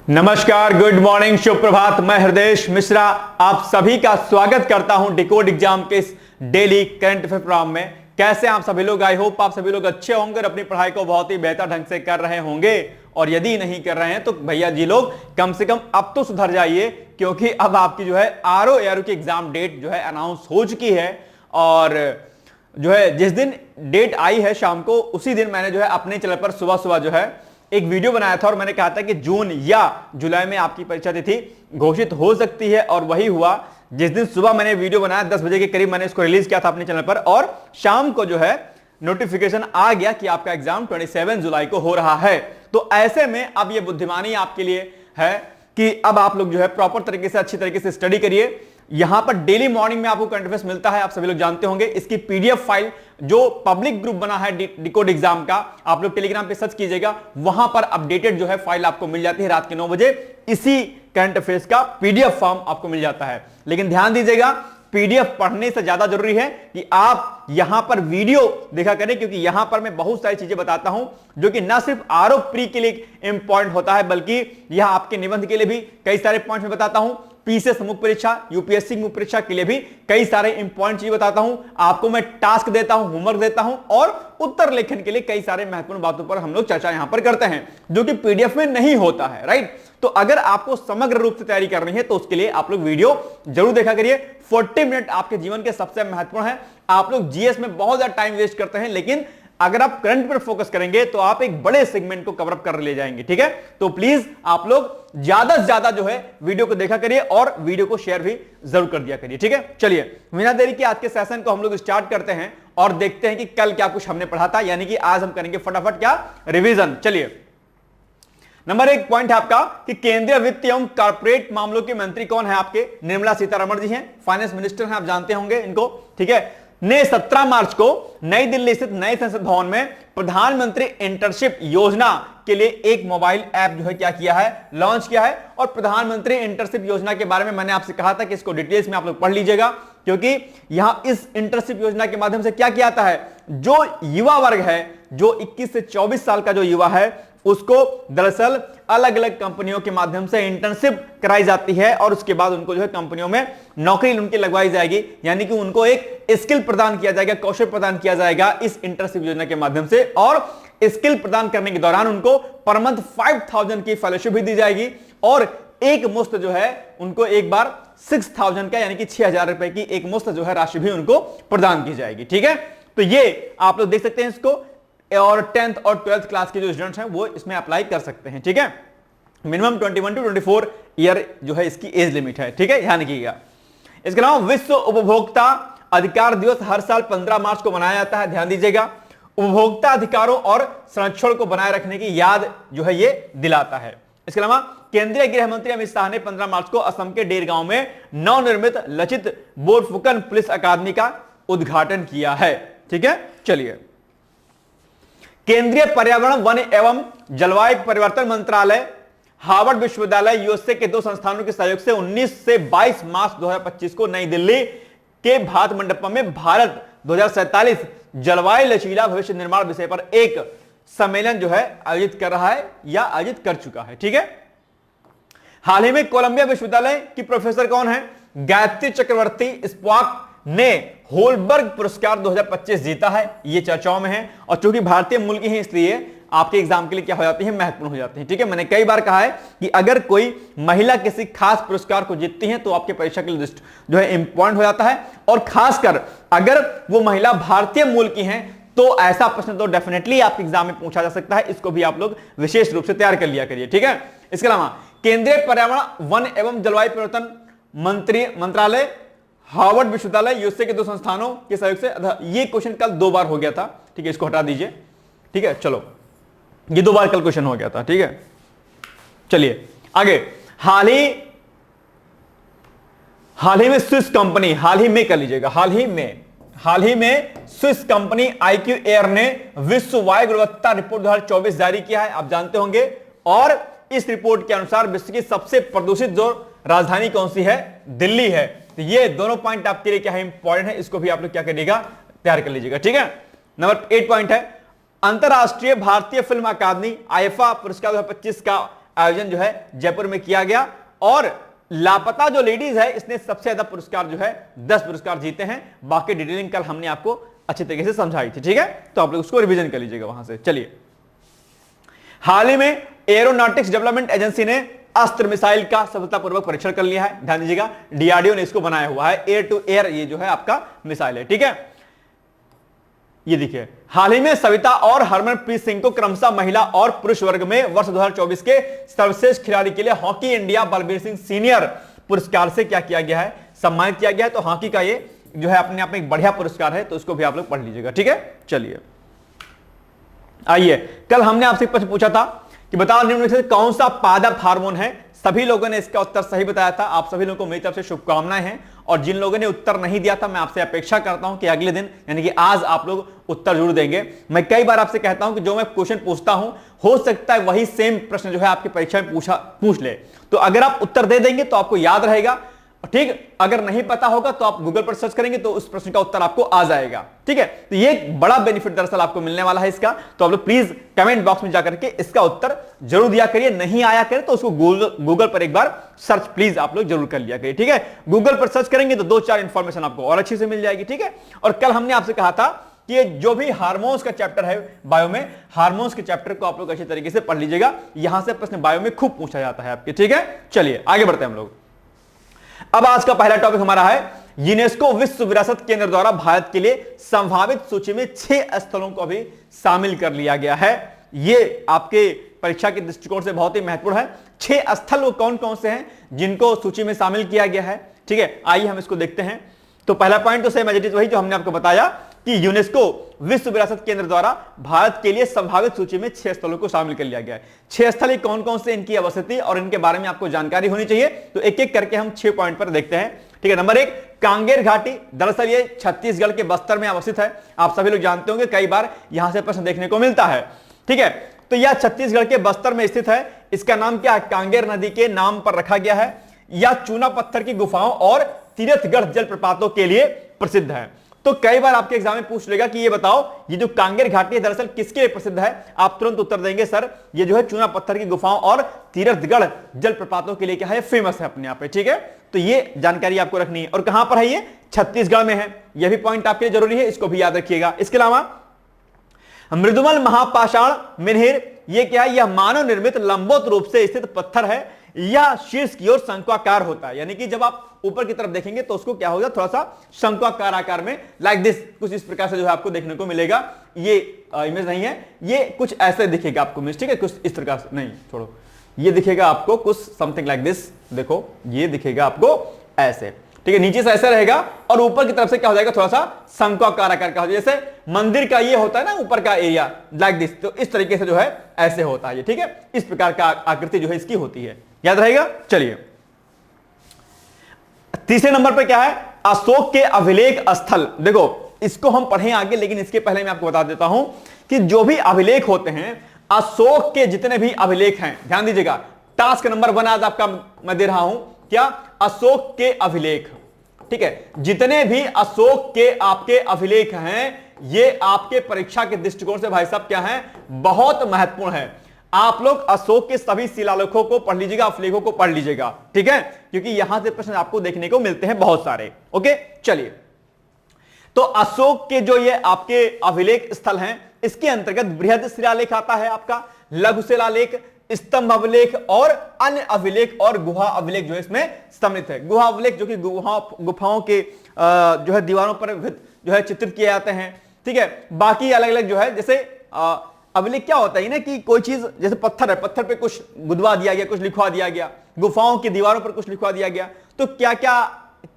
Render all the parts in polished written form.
नमस्कार, good morning, शुभ प्रभात। मैं हृदय मिश्रा आप सभी का स्वागत करता हूं डिकोड एग्जाम के इस डेली करंट अफेयर प्रोग्राम में। कैसे आप सभी लोग? आई होप आप सभी लोग अच्छे होंगे और अपनी पढ़ाई को बहुत ही बेहतर ढंग से कर रहे होंगे। और यदि नहीं कर रहे हैं तो भैया जी लोग कम से कम अब तो सुधर जाइए, क्योंकि अब आपकी जो है आरओ की एग्जाम डेट जो है अनाउंस हो चुकी है। और जो है जिस दिन डेट आई है शाम को, उसी दिन मैंने जो है अपने चैनल पर सुबह सुबह जो है एक वीडियो बनाया था और मैंने कहा था कि जून या जुलाई में आपकी परीक्षा तिथि घोषित हो सकती है। और वही हुआ। जिस दिन सुबह मैंने वीडियो बनाया 10 बजे के करीब मैंने इसको रिलीज किया था अपने चैनल पर, और शाम को जो है नोटिफिकेशन आ गया कि आपका एग्जाम 27 जुलाई को हो रहा है। तो ऐसे में अब ये बुद्धिमानी आपके लिए है कि अब आप लोग जो है प्रॉपर तरीके से, अच्छी तरीके से स्टडी करिए। यहां पर डेली मॉर्निंग में आपको करंट अफेयर्स मिलता है, आप सभी लोग जानते होंगे। इसकी पीडीएफ फाइल जो पब्लिक ग्रुप बना है डिकोड एग्जाम का, आप लोग टेलीग्राम पे सर्च कीजिएगा, वहां पर अपडेटेड जो है फाइल आपको मिल जाती है रात के 9 बजे। इसी करंट अफेयर्स का पीडीएफ फॉर्म आपको मिल जाता है। लेकिन ध्यान दीजिएगा, पीडीएफ पढ़ने से ज्यादा जरूरी है कि आप यहां पर वीडियो देखा करें, क्योंकि यहां पर मैं बहुत सारी चीजें बताता हूं जो कि ना सिर्फ आरओ प्री के लिए इंपॉर्टेंट होता है, बल्कि यहां आपके निबंध के लिए भी कई सारे पॉइंट्स में बताता हूं। पीसीएस मुख्य परीक्षा, यूपीएससी मुख्य परीक्षा के लिए भी कई सारे इंपॉर्टेंट चीज बताता हूं। आपको मैं टास्क देता हूं, होमवर्क देता हूं, और उत्तर लेखन के लिए कई सारे महत्वपूर्ण बातों पर हम लोग चर्चा यहां पर करते हैं, जो कि पीडीएफ में नहीं होता है। राइट? तो अगर आपको समग्र रूप से तैयारी करनी है तो उसके लिए आप लोग वीडियो जरूर देखा करिए। 40 मिनट आपके जीवन के सबसे महत्वपूर्ण है। आप लोग जीएस में बहुत ज्यादा टाइम वेस्ट करते हैं, लेकिन अगर आप करंट पर फोकस करेंगे तो आप एक बड़े सेगमेंट को कवर अप कर ले जाएंगे। ठीक है? तो प्लीज आप लोग ज्यादा से ज्यादा जो है वीडियो को देखा करिए और वीडियो को शेयर भी जरूर कर दिया करिए। ठीक है? चलिए बिना देरी के आज के सेशन को हम लोग स्टार्ट करते हैं और देखते हैं कि कल क्या कुछ हमने पढ़ा था। यानी कि आज हम करेंगे फटाफट क्या रिवीजन। चलिए, नंबर 1 पॉइंट है आपका कि केंद्रीय वित्त एवं कॉर्पोरेट मामलों के मंत्री कौन है? आपके निर्मला सीतारमण जी हैं, फाइनेंस मिनिस्टर हैं, आप जानते होंगे इनको। ठीक है? ने 17 मार्च को नई दिल्ली स्थित नए संसद भवन में प्रधानमंत्री इंटर्नशिप योजना के लिए एक मोबाइल ऐप जो है क्या किया है, लॉन्च किया है। और प्रधानमंत्री इंटर्नशिप योजना के बारे में मैंने आपसे कहा था कि इसको डिटेल्स में आप लोग पढ़ लीजिएगा, क्योंकि यहां इस इंटर्नशिप योजना के माध्यम से क्या किया जाता है, जो युवा वर्ग है, जो 21 से 24 साल का जो युवा है, उसको दरअसल अलग अलग कंपनियों के माध्यम से इंटर्नशिप कराई जाती है और उसके बाद उनको जो है कंपनियों में नौकरी उनकी लगवाई जाएगी। यानी कि उनको एक स्किल प्रदान किया जाएगा, कौशल प्रदान किया जाएगा इस इंटर्नशिप योजना के माध्यम से। और स्किल प्रदान करने के दौरान उनको पर मंथ 5000 की फेलोशिप भी दी जाएगी और एक मुश्त जो है उनको एक बार 6000 का, यानी कि 6000 रुपए की एक मुश्त जो है राशि भी उनको प्रदान की जाएगी। ठीक है? तो ये आप लोग देख सकते हैं इसको, और 10th और 12th क्लास के जो स्टूडेंट्स हैं वो इसमें अप्लाई कर सकते हैं। ठीक है? मिनिमम 21 to 24 ईयर जो है इसकी एज लिमिट है। ठीक है? ध्यान रखिएगा। इसके अलावा विश्व उपभोक्ता अधिकार दिवस हर साल 15 मार्च को मनाया जाता है। ध्यान दीजिएगा, उपभोक्ता अधिकारों और संरक्षण को बनाए रखने की याद जो है ये दिलाता है। इसके अलावा केंद्रीय गृह मंत्री अमित शाह ने 15 मार्च को असम के डेरगांव में नवनिर्मित लचित बोरफुकन पुलिस अकादमी का उद्घाटन किया है। ठीक है? चलिए, केंद्रीय पर्यावरण, वन एवं जलवायु परिवर्तन मंत्रालय, हार्वर्ड विश्वविद्यालय, यूएसए के 2 संस्थानों के सहयोग से 19 से 22 मार्च 2025 को नई दिल्ली के भारत मंडपम में भारत 2047 जलवायु लचीला भविष्य निर्माण विषय पर एक सम्मेलन जो है आयोजित कर रहा है या आयोजित कर चुका है। ठीक है? हाल ही में कोलंबिया विश्वविद्यालय की प्रोफेसर कौन है? गायत्री चक्रवर्ती स्पार्क ने होलबर्ग पुरस्कार 2025 जीता है। ये चर्चाओं में है और चूंकि भारतीय मूल की है इसलिए आपके एग्जाम के लिए क्या हो जाती है, महत्वपूर्ण हो जाती है। ठीक है? मैंने कई बार कहा है कि अगर कोई महिला किसी खास पुरस्कार को जीतती है तो आपके परीक्षा के लिए जो है इंपॉर्टेंट हो जाता है। और खासकर अगर वो महिला भारतीय मूल की है तो ऐसा प्रश्न तो डेफिनेटली आपके एग्जाम में पूछा जा सकता है। इसको भी आप लोग विशेष रूप से तैयार कर लिया करिए। ठीक है? इसके अलावा केंद्रीय पर्यावरण, वन एवं जलवायु परिवर्तन मंत्रालय, हार्वर्ड विश्वविद्यालय, यूएसए के 2 संस्थानों के सहयोग से, ये क्वेश्चन कल 2 बार हो गया था। ठीक है? इसको हटा दीजिए। ठीक है? चलो, ये 2 बार कल क्वेश्चन हो गया था। ठीक है? चलिए आगे। हाल ही में स्विस कंपनी, हाल ही में कर लीजिएगा, हाल ही में स्विस कंपनी IQ एयर ने विश्व वायु गुणवत्ता रिपोर्ट 2024 जारी किया है। आप जानते होंगे, और इस रिपोर्ट के अनुसार विश्व की सबसे प्रदूषित जो राजधानी कौन सी है? दिल्ली है। तो ये दोनों पॉइंट आपके लिए क्या है, इंपॉर्टेंट है। इसको भी आप लोग क्या करिएगा, तैयार कर लीजिएगा। ठीक है? नंबर 8 पॉइंट है अंतरराष्ट्रीय भारतीय फिल्म अकादमी आईफा पुरस्कार 2025 का आयोजन जो है जयपुर में किया गया। और लापता जो लेडीज है इसने सबसे ज्यादा पुरस्कार जो है 10 पुरस्कार जीते हैं। बाकी डिटेलिंग कल हमने आपको अच्छे तरीके से समझाई थी, ठीक है, तो आप लोग उसको रिवीजन कर लीजिएगा वहां से। चलिए, हाल ही में एरोनॉटिक्स डेवलपमेंट एजेंसी ने अस्त्र मिसाइल का सफलतापूर्वक परीक्षण कर लिया है। ध्यान दीजिएगा, डीआरडीओ ने इसको बनाया हुआ है, एयर टू एयर ये जो है आपका मिसाइल है, ठीक है। ये देखिए, हाल ही में सविता और हरमनप्रीत सिंह को क्रमशः महिला और पुरुष वर्ग में वर्ष 2024 के सर्वश्रेष्ठ खिलाड़ी के लिए hockey India Balbir Singh senior पुरस्कार से क्या किया गया है, सम्मानित किया गया है। तो हॉकी का ये जो है अपने आप में एक बढ़िया पुरस्कार है, तो इसको भी आप लोग पढ़ लीजिएगा, ठीक है। चलिए आइए, कल हमने आपसे प्रश्न पूछा था कि बताओ निम्न में से कौन सा पादप हार्मोन है। सभी लोगों ने इसका उत्तर सही बताया था। आप सभी लोगों को मेरी तरफ से शुभकामनाएं हैं। और जिन लोगों ने उत्तर नहीं दिया था, मैं आपसे अपेक्षा करता हूं कि अगले दिन यानी कि आज आप लोग उत्तर जरूर देंगे। मैं कई बार आपसे कहता हूं कि जो मैं क्वेश्चन पूछता हूं हो सकता है वही सेम प्रश्न जो है आपकी परीक्षा में पूछ ले, तो अगर आप उत्तर दे देंगे तो आपको याद रहेगा, ठीक। अगर नहीं पता होगा तो आप गूगल पर सर्च करेंगे तो उस प्रश्न का उत्तर आपको आ जाएगा, ठीक है। तो ये एक बड़ा बेनिफिट दरअसल आपको मिलने वाला है इसका। तो आप लोग प्लीज कमेंट बॉक्स में जाकर के इसका उत्तर जरूर दिया करिए। नहीं आया करे तो उसको गूगल पर एक बार सर्च प्लीज आप लोग जरूर कर लिया करिए, ठीक है। गूगल पर सर्च करेंगे तो 2-4 इंफॉर्मेशन आपको और अच्छी से मिल जाएगी, ठीक है। और कल हमने आपसे कहा था कि ये जो भी हार्मोन्स का चैप्टर है बायो में, हार्मोन्स के चैप्टर को आप लोग अच्छे तरीके से पढ़ लीजिएगा। यहां से प्रश्न बायो में खूब पूछा जाता है आपके, ठीक है। चलिए आगे बढ़ते हैं हम लोग। अब आज का पहला टॉपिक हमारा है यूनेस्को विश्व विरासत केंद्र द्वारा भारत के लिए संभावित सूची में 6 स्थलों को भी शामिल कर लिया गया है। ये आपके परीक्षा के दृष्टिकोण से बहुत ही महत्वपूर्ण है। 6 स्थल वो कौन कौन से हैं जिनको सूची में शामिल किया गया है, ठीक है। आइए हम इसको देखते हैं। तो पहला पॉइंट तो सेम एज इट इज वही जो हमने आपको बताया कि यूनेस्को विश्व विरासत केंद्र द्वारा भारत के लिए संभावित सूची में 6 स्थलों को शामिल कर लिया गया है। 6 स्थल कौन कौन से, इनकी अवस्थिति और इनके बारे में आपको जानकारी होनी चाहिए। तो एक एक करके हम 6 पॉइंट पर देखते हैं, ठीक है। नंबर 1, कांगेर घाटी। दरअसल ये छत्तीसगढ़ के बस्तर में अवस्थित है। आप सभी लोग जानते होंगे, कई बार यहां से प्रश्न देखने को मिलता है, ठीक है। तो यह छत्तीसगढ़ के बस्तर में स्थित है। इसका नाम क्या है, कांगेर नदी के नाम पर रखा गया है। यह चूना पत्थर की गुफाओं और तीर्थगढ़ जलप्रपातों के लिए प्रसिद्ध है। तो कई बार आपके एग्जाम में पूछ लेगा कि ये बताओ ये जो कांगेर घाटी है दरअसल किसके लिए प्रसिद्ध है। आप तुरंत उत्तर देंगे सर ये जो है चूना पत्थर की गुफाओं और तीर्थगढ़ जलप्रपातों के लिए क्या है, फेमस है अपने आप पे, ठीक है। तो ये जानकारी आपको रखनी है। और कहां पर है ये, छत्तीसगढ़ में है। यह भी पॉइंट आपके लिए जरूरी है, इसको भी याद रखिएगा। इसके अलावा मृदुमल महापाषाण मिनहिर, ये क्या है, यह मानव निर्मित लंबोत रूप से स्थित पत्थर है। यह शीर्ष की ओर शंक्वाकार होता है, यानी कि जब आप ऊपर की तरफ देखेंगे तो उसको क्या होगा, थोड़ा सा शंक्वाकार आकार में, लाइक दिस, कुछ इस प्रकार से जो है आपको देखने को मिलेगा। ये इमेज नहीं है, ये कुछ ऐसे दिखेगा आपको इमेज, ठीक है। कुछ इस प्रकार से नहीं, छोड़ो, ये दिखेगा आपको कुछ समथिंग लाइक दिस। देखो ये दिखेगा आपको ऐसे, ठीक है। नीचे से ऐसा रहेगा और ऊपर की तरफ से क्या हो जाएगा, थोड़ा सा शंक्वाकार आकार का, जैसे मंदिर का ये होता है ना ऊपर का एरिया, लाइक दिस। तो इस तरीके से जो है ऐसे होता है, ठीक है। इस प्रकार का आकृति जो है इसकी होती है, याद रहेगा। चलिए तीसरे नंबर पे क्या है, अशोक के अभिलेख स्थल। देखो इसको हम पढ़ें आगे, लेकिन इसके पहले मैं आपको बता देता हूं कि जो भी अभिलेख होते हैं, अशोक के जितने भी अभिलेख हैं, ध्यान दीजिएगा, टास्क नंबर 1 आज आपका मैं दे रहा हूं, क्या, अशोक के अभिलेख, ठीक है। जितने भी अशोक के आपके अभिलेख हैं, ये आपके परीक्षा के दृष्टिकोण से भाई साहब क्या है, बहुत महत्वपूर्ण है। आप लोग अशोक के सभी शिलालेखों को पढ़ लीजिएगा, अभिलेखों को पढ़ लीजिएगा, ठीक है, क्योंकि यहां से प्रश्न आपको देखने को मिलते हैं बहुत सारे। ओके चलिए, तो अशोक के जो ये आपके अभिलेख स्थल हैं, इसके अंतर्गत बृहद शिलालेख आता है आपका, लघु शिलालेख, स्तंभ अभिलेख और अन्य अभिलेख और गुहा अभिलेख जो है इसमें सम्मिलित है। गुहा अभिलेख जो कि गुफाओं के जो है दीवारों पर जो है चित्रित किए जाते हैं, ठीक है। बाकी अलग अलग जो है, जैसे अभिलेख क्या होता है ना कि कोई चीज, जैसे पत्थर है, पत्थर पे कुछ गुदवा दिया गया, कुछ लिखवा दिया गया, गुफाओं की दीवारों पर कुछ लिखवा दिया गया, तो क्या क्या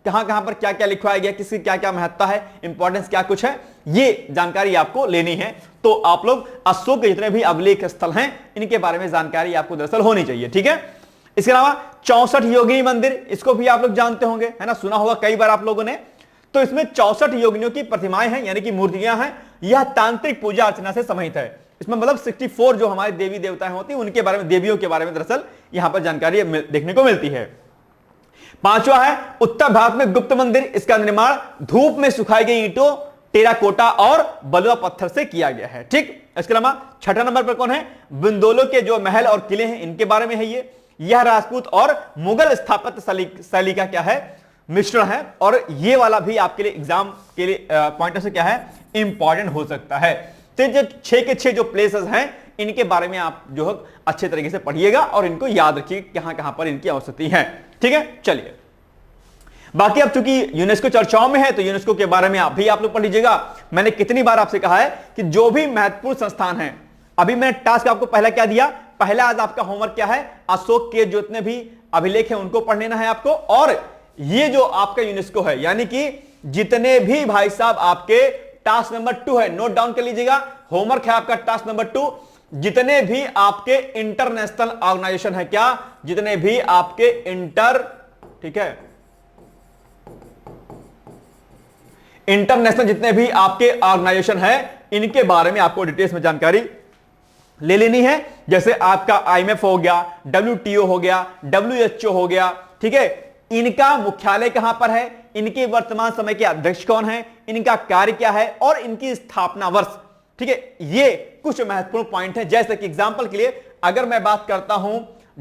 कहां कहां पर क्या क्या लिखवाया गया, किसकी क्या क्या महत्ता है, इंपॉर्टेंस क्या कुछ है, ये जानकारी आपको लेनी है। तो आप लोग अशोक के जितने भी अभिलेख स्थल हैं, इनके बारे में जानकारी आपको दरअसल होनी चाहिए, ठीक है। इसके अलावा 64 योगिनी मंदिर, इसको भी आप लोग जानते होंगे, है ना, सुना होगा कई बार आप लोगों ने। तो इसमें 64 योगिनियों की प्रतिमाएं हैं, यानी कि मूर्तियां हैं। यह तांत्रिक पूजा अर्चना से समाहित है। इसमें मतलब 64 जो हमारे देवी देवताएं होती हैं, उनके बारे में, देवियों के बारे में दरअसल यहां पर जानकारी देखने को मिलती है। 5वां है उत्तर भारत में गुप्त मंदिर। इसका निर्माण धूप में सुखाई गई ईंटों टेराकोटा और बलुआ पत्थर से किया गया है। ठीक, इसके अलावा छठा नंबर पर कौन है, बिंदोलो के जो महल और किले हैं इनके बारे में है यह राजपूत और मुगल स्थापत्य शैली का क्या है, मिश्रण है। और ये वाला भी आपके लिए एग्जाम के लिए पॉइंट से क्या है, इंपॉर्टेंट हो सकता है। तो जो 6 के 6 जो प्लेसेस हैं इनके बारे में आप जो है अच्छे तरीके से पढ़िएगा और इनको याद रखिएगा कहां कहां पर इनकी आवश्यकता है। ठीक है, चलिए बाकी अब चूंकि यूनेस्को चर्चाओं में है तो यूनेस्को के बारे में आप लोग पढ़ लीजिएगा। मैंने कितनी बार आपसे कहा है कि जो भी महत्वपूर्ण संस्थान है, अभी मैंने टास्क आपको पहला क्या दिया, पहला आज आपका होमवर्क क्या है, अशोक के जितने भी अभिलेख हैं उनको पढ़ लेना है आपको। और ये जो आपका यूनेस्को है यानी कि जितने भी भाई साहब आपके टास्क नंबर 2 है, नोट डाउन कर लीजिएगा, होमवर्क है आपका टास्क नंबर 2, जितने भी आपके इंटरनेशनल ऑर्गेनाइजेशन है, क्या, जितने भी आपके ठीक है, इंटरनेशनल जितने भी आपके ऑर्गेनाइजेशन है इनके बारे में आपको डिटेल्स में जानकारी ले लेनी है। जैसे आपका IMF हो गया, WTO हो गया, WHO हो गया, ठीक है, इनका मुख्यालय कहां पर है, इनके वर्तमान समय के अध्यक्ष कौन है, इनका कार्य क्या है और इनकी स्थापना वर्ष। ठीक है, ये कुछ महत्वपूर्ण पॉइंट है। जैसे कि एग्जांपल के लिए अगर मैं बात करता हूं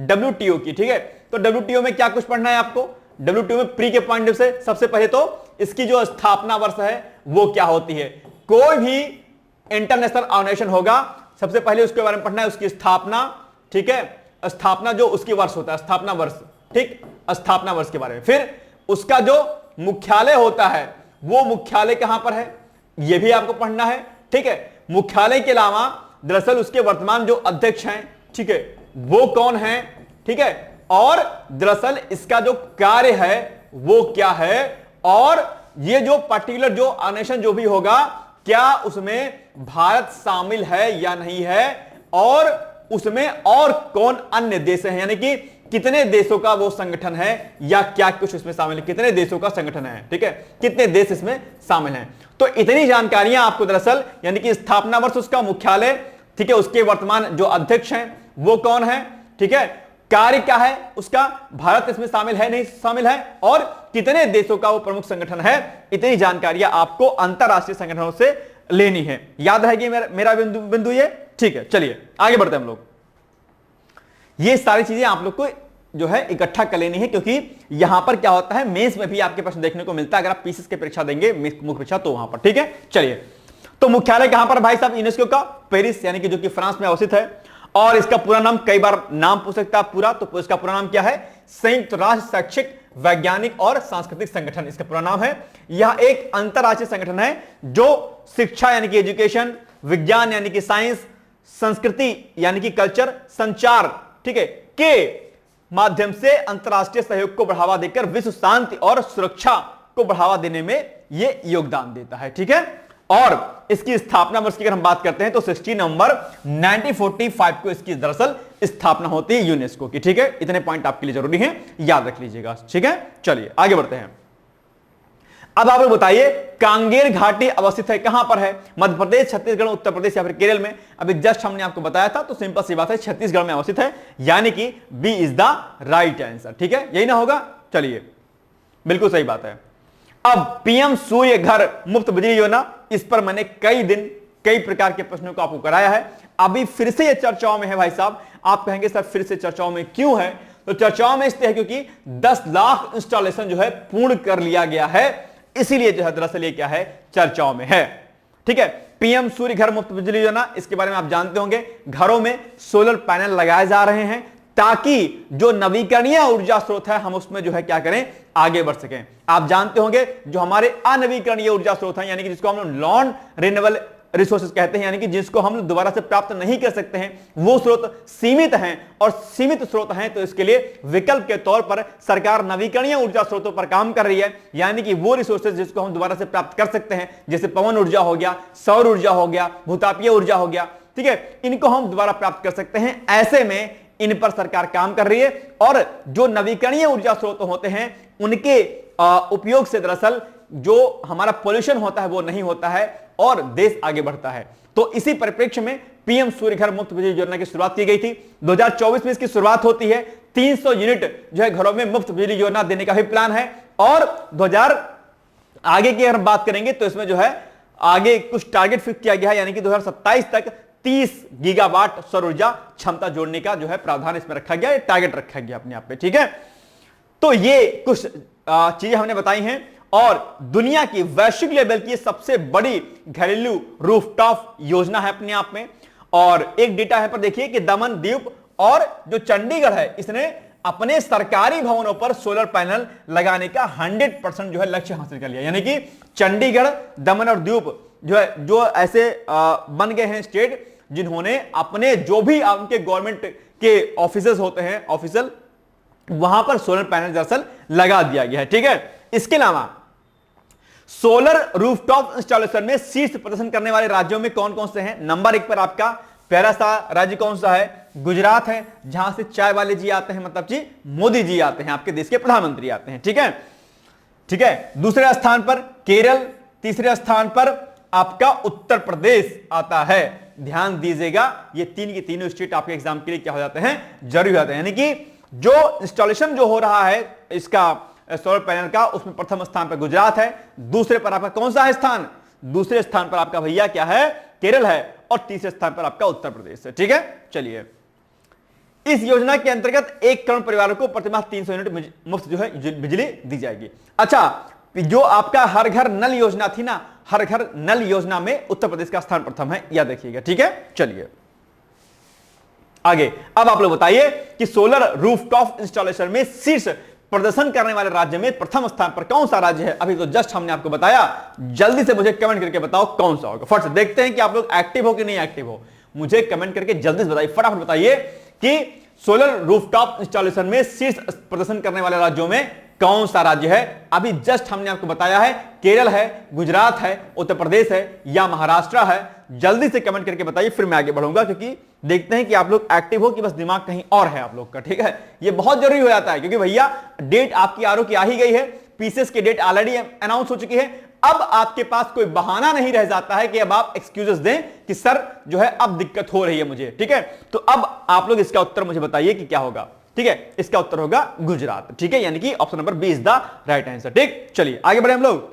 WTO की, ठीक है, तो WTO में क्या कुछ पढ़ना है आपको, WTO में प्री के पॉइंट ऑफ से सबसे पहले तो इसकी जो स्थापना वर्ष है वो क्या होती है। कोई भी इंटरनेशनल ऑर्गेनाइजेशन होगा सबसे पहले उसके बारे में पढ़ना है, उसकी स्थापना, ठीक है, स्थापना जो उसकी वर्ष होता है, स्थापना वर्ष, ठीक, स्थापना वर्ष के बारे में। फिर उसका जो मुख्यालय होता है वो मुख्यालय कहां पर है ये भी आपको पढ़ना है। ठीक है, मुख्यालय के अलावा दरअसल उसके वर्तमान जो अध्यक्ष हैं, ठीक है, वो कौन है, ठीक है, और दरअसल इसका जो कार्य है वो क्या है, और ये जो पर्टिकुलर जो ऑर्गेनाइजेशन जो भी होगा क्या उसमें भारत शामिल है या नहीं है, और उसमें और कौन अन्य देश हैं, यानी कि कितने देशों का वो संगठन है या क्या कुछ इसमें शामिल है, कितने देशों का संगठन है, ठीक है, कितने देश इसमें शामिल हैं। तो इतनी जानकारियां आपको दरअसल यानी कि स्थापना वर्ष, उसका मुख्यालय, ठीक है, उसके वर्तमान जो अध्यक्ष हैं वो कौन है, ठीक है, कार्य क्या है उसका, भारत इसमें शामिल है नहीं शामिल है, और कितने देशों का वो प्रमुख संगठन है, इतनी जानकारियां आपको अंतरराष्ट्रीय संगठनों से लेनी है। याद रहेगी मेरा बिंदु ये। ठीक है, चलिए आगे बढ़ते हैं हम लोग। ये सारी चीजें आप लोग को जो है इकट्ठा कर लेनी है, क्योंकि यहां पर क्या होता है, मेंस में भी आपके प्रश्न देखने को मिलता है, अगर आप पीसीएस की परीक्षा देंगे मुख्य परीक्षा तो वहां पर। ठीक है, चलिए, तो मुख्यालय कहां पर भाई साहब, यूनेस्को का पेरिस यानी कि जो कि फ्रांस में अवस्थित है, और इसका पूरा नाम, कई बार नाम पूछ सकता है पूरा, तो इसका पूरा नाम क्या है, संयुक्त राष्ट्र शैक्षिक वैज्ञानिक और सांस्कृतिक संगठन, इसका पूरा नाम है। यह एक अंतरराष्ट्रीय संगठन है जो शिक्षा यानी कि एजुकेशन, विज्ञान यानी कि साइंस, संस्कृति यानी कि कल्चर, संचार, ठीक है, के माध्यम से अंतरराष्ट्रीय सहयोग को बढ़ावा देकर विश्व शांति और सुरक्षा को बढ़ावा देने में यह योगदान देता है। ठीक है, और इसकी स्थापना वर्ष की अगर हम बात करते हैं तो 16 नवंबर 1945 को इसकी दरअसल स्थापना होती है यूनेस्को की। ठीक है, इतने पॉइंट आपके लिए जरूरी हैं, याद रख लीजिएगा। ठीक है, चलिए आगे बढ़ते हैं। अब आप लोग बताइए, कांगेर घाटी अवस्थित है कहां पर है, मध्य प्रदेश, छत्तीसगढ़, उत्तर प्रदेश या फिर केरल में। अभी जस्ट हमने आपको बताया था, तो सिंपल सी बात है, छत्तीसगढ़ में अवस्थित है, यानी कि B is the right answer. ठीक है, यही ना होगा, चलिए बिल्कुल सही बात है। अब पीएम सूर्य घर मुफ्त बिजली योजना, इस पर मैंने कई प्रकार के प्रश्नों को आपको कराया है, अभी फिर से ये चर्चाओं में है भाई साहब। आप कहेंगे सर फिर से चर्चाओं में क्यों है, तो चर्चाओं में इसलिए है क्योंकि 10 लाख इंस्टॉलेशन जो है पूर्ण कर लिया गया है, इसीलिए जो है दरअसल ये क्या है, चर्चाओं में है। ठीक है, पीएम सूर्य घर मुफ्त बिजली योजना, इसके बारे में आप जानते होंगे, घरों में सोलर पैनल लगाए जा रहे हैं ताकि जो नवीकरणीय ऊर्जा स्रोत है हम उसमें जो है क्या करें, आगे बढ़ सकें। आप जानते होंगे जो हमारे अनवीकरणीय ऊर्जा स्रोत हैं, यानी कि जिसको हम लोग नॉन रिन्यूएबल रिसोर्सेज कहते हैं, यानी कि जिसको हम लोग दोबारा से प्राप्त नहीं कर सकते हैं, वो स्रोत सीमित हैं, और सीमित स्रोत हैं तो इसके लिए विकल्प के तौर पर सरकार नवीकरणीय ऊर्जा स्रोतों पर काम कर रही है, यानी कि वो रिसोर्सेज जिसको हम दोबारा से प्राप्त कर सकते हैं, जैसे पवन ऊर्जा हो गया, सौर ऊर्जा हो गया, भूतापीय ऊर्जा हो गया, ठीक है, इनको हम दोबारा प्राप्त कर सकते हैं। ऐसे में इन पर सरकार काम कर रही है, और जो नवीकरणीय ऊर्जा स्रोत होते हैं उनके उपयोग से दरअसल जो हमारा पोल्यूशन होता है वो नहीं होता है और देश आगे बढ़ता है। तो इसी परिप्रेक्ष्य में पीएम सूर्य घर मुफ्त बिजली योजना की शुरुआत की गई थी। 2024 में इसकी शुरुआत होती है। 300 यूनिट जो है घरों में मुफ्त बिजली योजना देने का भी प्लान है, और 2000 आगे की अगर बात करेंगे तो इसमें जो है आगे कुछ टारगेट फिक्स किया गया है, यानी कि 2027 तक 30 गीगावाट सौर ऊर्जा क्षमता जोड़ने का जो है प्रावधान इसमें रखा गया है, टारगेट रखा गया अपने आप पे। ठीक है, तो ये कुछ चीजें हमने बताई हैं, और दुनिया की वैश्विक लेवल की सबसे बड़ी घरेलू रूफटॉप योजना है अपने आप में। और एक डेटा है पर देखिए कि दमन द्वीप और जो चंडीगढ़ है, इसने अपने सरकारी भवनों पर सोलर पैनल लगाने का 100% जो है लक्ष्य हासिल कर लिया। यानी कि चंडीगढ़, दमन और द्वीप जो है, जो ऐसे बन गए हैं स्टेट जिन्होंने अपने जो भी उनके गवर्नमेंट के ऑफिसेस होते हैं, ऑफिशियल, वहां पर सोलर पैनल दरअसल लगा दिया गया है। ठीक है, इसके अलावा सोलर रूफटॉप इंस्टॉलेशन में शीर्ष प्रदर्शन करने वाले राज्यों में कौन कौन से हैं? नंबर 1 पर आपका पहला सा राज्य कौन सा है? गुजरात है, जहां से चाय वाले जी आते हैं, मतलब जी मोदी जी आते हैं, आपके देश के प्रधानमंत्री आते हैं। ठीक है, ठीक है। दूसरे स्थान पर केरल, तीसरे स्थान पर आपका उत्तर प्रदेश आता है। ध्यान दीजिएगा, ये तीन के तीनों स्टेट आपके एग्जाम के लिए क्या हो जाते हैं? जरूरी हो जाते हैं। यानी कि जो इंस्टॉलेशन जो हो रहा है इसका सोलर पैनल का, उसमें प्रथम स्थान पर गुजरात है, दूसरे पर आपका कौन सा है स्थान? दूसरे स्थान पर आपका भैया क्या है? केरल है, और तीसरे स्थान पर आपका उत्तर प्रदेश है। ठीक है, चलिए, इस योजना के अंतर्गत 1 करोड़ परिवारों को प्रतिमाह 300 यूनिट मुफ्त जो है बिजली दी जाएगी। अच्छा, जो आपका हर घर नल योजना थी ना, हर घर नल योजना में उत्तर प्रदेश का स्थान प्रथम है, याद रखिएगा। ठीक है, चलिए आगे। अब आप लोग बताइए कि सोलर रूफटॉप इंस्टॉलेशन में शीर्ष प्रदर्शन करने वाले राज्य में प्रथम स्थान पर कौन सा राज्य है? अभी तो जस्ट हमने आपको बताया, जल्दी से मुझे कमेंट करके बताओ कौन सा होगा। फट से देखते हैं कि आप लोग एक्टिव हो कि नहीं एक्टिव हो। मुझे कमेंट करके जल्दी से बताइए, फटाफट बताइए कि सोलर रूफटॉप इंस्टॉलेशन में शीर्ष प्रदर्शन करने वाले राज्यों में कौन सा राज्य है? अभी जस्ट हमने आपको बताया है, केरल है, गुजरात है, उत्तर प्रदेश है या महाराष्ट्र है। जल्दी से कमेंट करके बताइए, फिर मैं आगे बढ़ूंगा, क्योंकि देखते हैं कि आप लोग एक्टिव हो कि बस दिमाग कहीं और है आप लोग का। ठीक है, ये बहुत जरूरी हो जाता है, क्योंकि भैया डेट आपकी आरओ की आ ही गई है, पीसीएस की डेट ऑलरेडी अनाउंस हो चुकी है। अब आपके पास कोई बहाना नहीं रह जाता है कि अब आप एक्सक्यूजेस दें कि सर जो है अब दिक्कत हो रही है मुझे। ठीक है, तो अब आप लोग इसका उत्तर मुझे बताइए कि क्या होगा। ठीक है, इसका उत्तर होगा गुजरात। ठीक है, यानी कि option number B is the right answer. ठीक, चलिए आगे बढ़े हम लोग।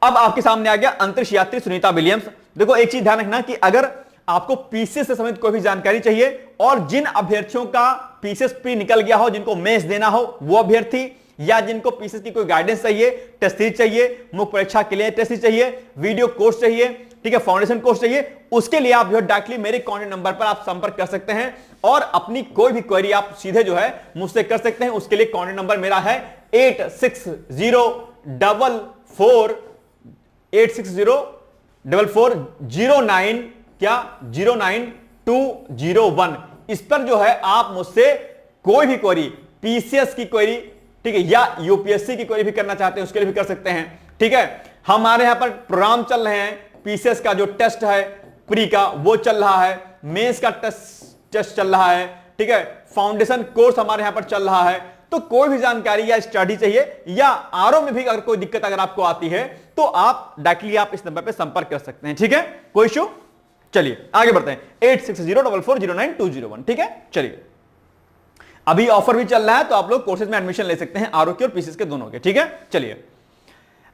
अब आपके सामने आ गया अंतरिक्ष यात्री सुनीता विलियम्स। देखो, एक चीज ध्यान रखना कि अगर आपको पीसीएस से संबंधित कोई भी जानकारी चाहिए, और जिन अभ्यर्थियों का पीसीएस प्री निकल गया हो, जिनको मेंस देना हो, वो अभ्यर्थी, या जिनको पीसीएस की कोई गाइडेंस चाहिए, टेस्ट सीरीज चाहिए, मुख्य परीक्षा के लिए टेस्ट सीरीज चाहिए, वीडियो कोर्स चाहिए, ठीक है, फाउंडेशन कोर्स चाहिए, उसके लिए आप जो है डायरेक्टली मेरे कॉन्टैक्ट नंबर पर आप संपर्क कर सकते हैं, और अपनी कोई भी क्वेरी आप सीधे जो है मुझसे कर सकते हैं। उसके लिए कॉन्टैक्ट नंबर मेरा है 860409 क्या 09201। इस पर जो है आप मुझसे कोई भी क्वेरी, पीसीएस की क्वेरी, ठीक है, या यूपीएससी की क्वेरी भी करना चाहते हैं, उसके लिए भी कर सकते हैं। ठीक है, हमारे यहां पर प्रोग्राम चल रहे हैं, पीसीएस का जो टेस्ट है प्री का वो चल रहा है, मेंस का टेस्ट चल रहा है, ठीक है, फाउंडेशन कोर्स हमारे यहां पर चल रहा है। तो कोई भी जानकारी या स्टडी चाहिए, या आरओ में भी अगर कोई दिक्कत अगर आपको आती है, तो आप डायरेक्टली आप इस नंबर पे संपर्क कर सकते हैं। ठीक है, कोई इशू? चलिए आगे बढ़ते हैं। 8604409201। ठीक है, चलिए, अभी ऑफर भी चल रहा है, तो आप लोग कोर्सेज में एडमिशन ले सकते हैं, आरओ के और पीसीएस के दोनों के। ठीक है, चलिए,